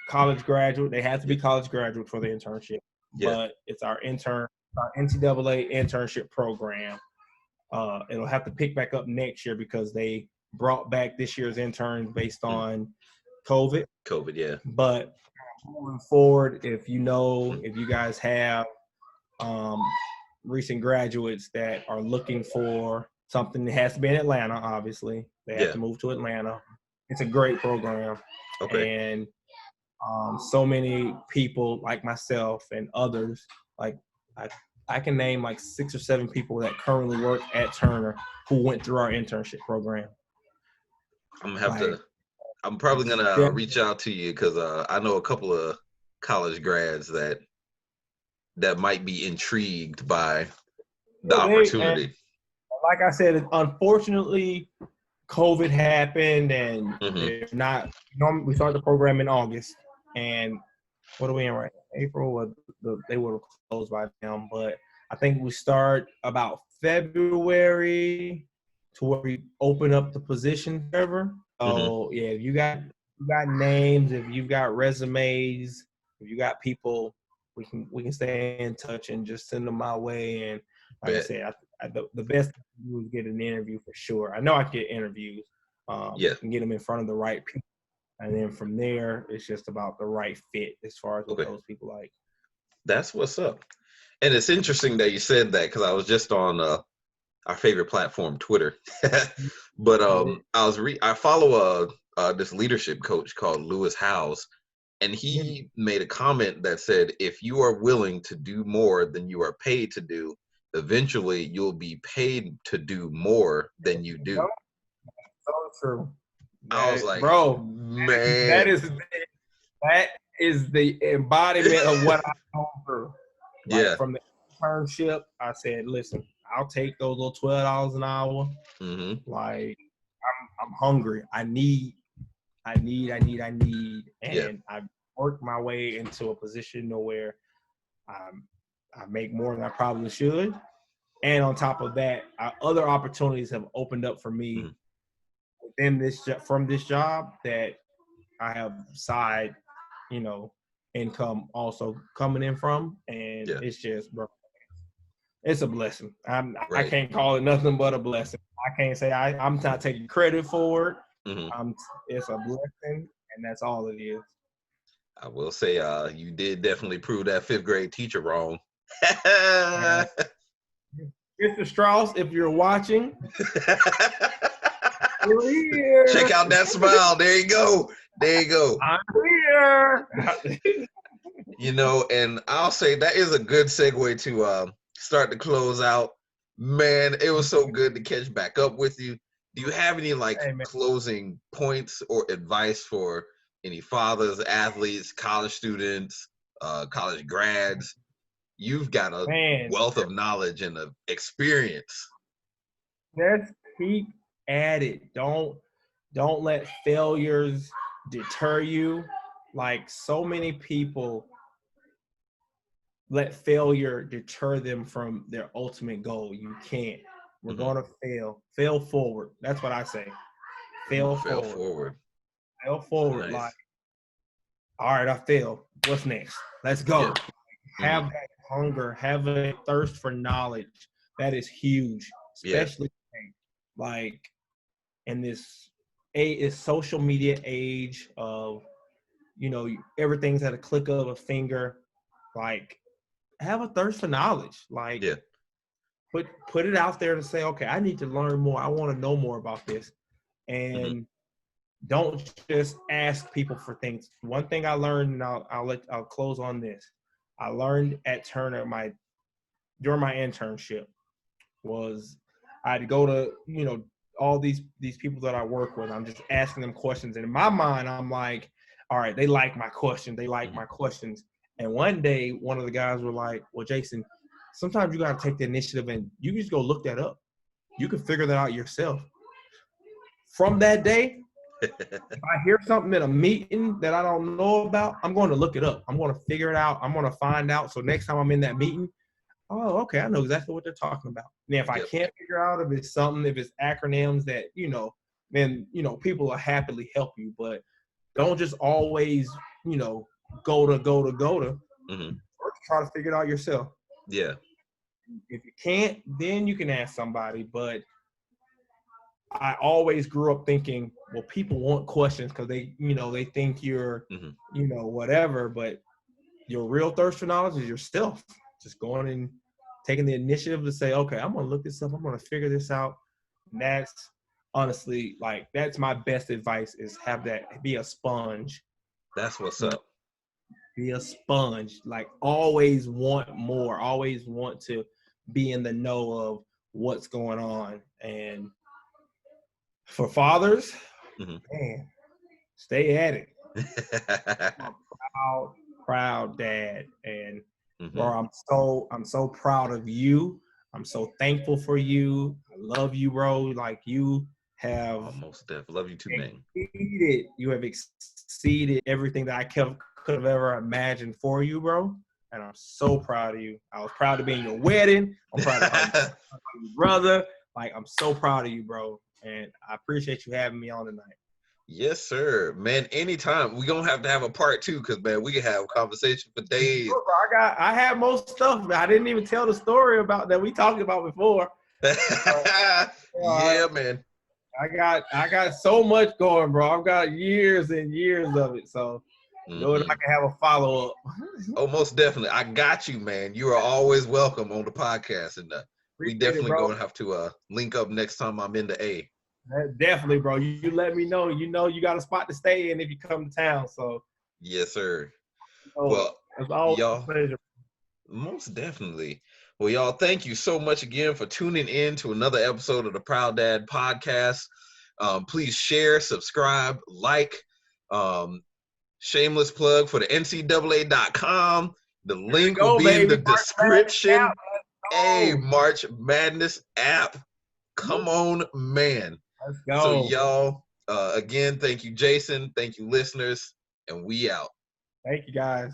college graduate, they have to be college graduate for the internship. But it's our NCAA internship program. It'll have to pick back up next year because they brought back this year's interns based on COVID. But moving forward, if you guys have recent graduates that are looking for something that has to be in Atlanta, obviously, they have to move to Atlanta. It's a great program. And so many people like myself and others, like I can name like 6 or 7 people that currently work at Turner who went through our internship program. I'm probably gonna reach out to you because I know a couple of college grads that might be intrigued by the opportunity. Like I said, unfortunately, COVID happened, and they're not. Normally, we started the program in August, and what are we in right now? April? They would have closed by now, but I think we start about February to where we open up the position ever. So if you got names, if you've got resumes, if you got people, we can stay in touch and just send them my way. And like I said, the best thing to do is get an interview for sure. I know I can get interviews. And get them in front of the right people. And then from there, it's just about the right fit as far as what those people like. That's what's up. And it's interesting that you said that because I was just on our favorite platform, Twitter. But I follow this leadership coach called Lewis Howes, and he made a comment that said, if you are willing to do more than you are paid to do, eventually you'll be paid to do more than you do. So true. I was like, bro, man, that is the embodiment of what I've gone through. Like, from the internship, I said, listen, I'll take those little $12 an hour. Like, I'm hungry. I need. And I've worked my way into a position where I make more than I probably should. And on top of that, other opportunities have opened up for me from this job that I have side, income also coming in from. And it's just, bro, it's a blessing. I can't call it nothing but a blessing. I can't say I'm not taking credit for it. It's a blessing, and that's all it is. I will say, you did definitely prove that 5th grade teacher wrong. Mr. Strauss, if you're watching, we're here. Check out that smile. There you go. There you go. I'm here. You know, and I'll say that is a good segue to start to close out. Man, it was so good to catch back up with you. Do you have any closing points or advice for any fathers, athletes, college students, college grads? You've got a wealth of knowledge and of experience. Let's keep at it. Don't let failures deter you. Like, so many people let failure deter them from their ultimate goal. You can't. We're going to fail. Fail forward. That's what I say. Fail forward. Fail forward. Nice. Like, all right, I failed. What's next? Let's go. Yeah. Have that hunger. Have a thirst for knowledge. That is huge, especially like in this social media age of, you know, everything's at a click of a finger. Like, have a thirst for knowledge. Like, put it out there to say, okay, I need to learn more. I want to know more about this. And don't just ask people for things. One thing I learned, and I'll close on this. I learned at Turner during my internship was I'd go to, you know, all these people that I work with. I'm just asking them questions. And in my mind, I'm like, all right, they like my question. They like my questions. And one day, one of the guys were like, well, Jason, sometimes you got to take the initiative and you just go look that up. You can figure that out yourself. From that day, if I hear something in a meeting that I don't know about, I'm going to look it up. I'm going to figure it out. I'm going to find out. So next time I'm in that meeting, oh, okay, I know exactly what they're talking about. And if I can't figure out if it's acronyms that, you know, then, you know, people will happily help you. But don't just always, you know, go to. First, try to figure it out yourself. Yeah. If you can't, then you can ask somebody. But I always grew up thinking, well, people want questions because they, you know, they think you're, you know, whatever. But your real thirst for knowledge is yourself. Just going and taking the initiative to say, okay, I'm going to look this up. I'm going to figure this out. And that's honestly, like, that's my best advice is be a sponge. That's what's up. Be a sponge. Like, always want more. Always want to be in the know of what's going on. And for fathers, man, stay at it. I'm a proud dad. And bro, I'm so proud of you. I'm so thankful for you. I love you, bro. Like, you have most definitely love you too, man. You have exceeded everything that I could have ever imagined for you, bro. And I'm so proud of you. I was proud to be in your wedding. I'm proud of you, brother. Like, I'm so proud of you, bro. And I appreciate you having me on tonight. Yes, sir. Man, anytime. We're going to have a part 2 because, man, we can have a conversation for days. Sure, I have most stuff, man. I didn't even tell the story about that we talked about before. Yeah, man. I got so much going, bro. I've got years and years of it. So, you know, I can have a follow-up. Oh, most definitely. I got you, man. You are always welcome on the podcast. And we definitely going to have to link up next time I'm in the A. Definitely, bro. You let me know. You know you got a spot to stay in if you come to town. So yes, sir. Well, it's always a pleasure. Most definitely. Well, y'all, thank you so much again for tuning in to another episode of the Proud Dad Podcast. Please share, subscribe, like. Shameless plug for the NCAA.com. The link will be in the description. Hey, March Madness app. Come on, man. Let's go. So, y'all, again, thank you, Jason. Thank you, listeners. And we out. Thank you, guys.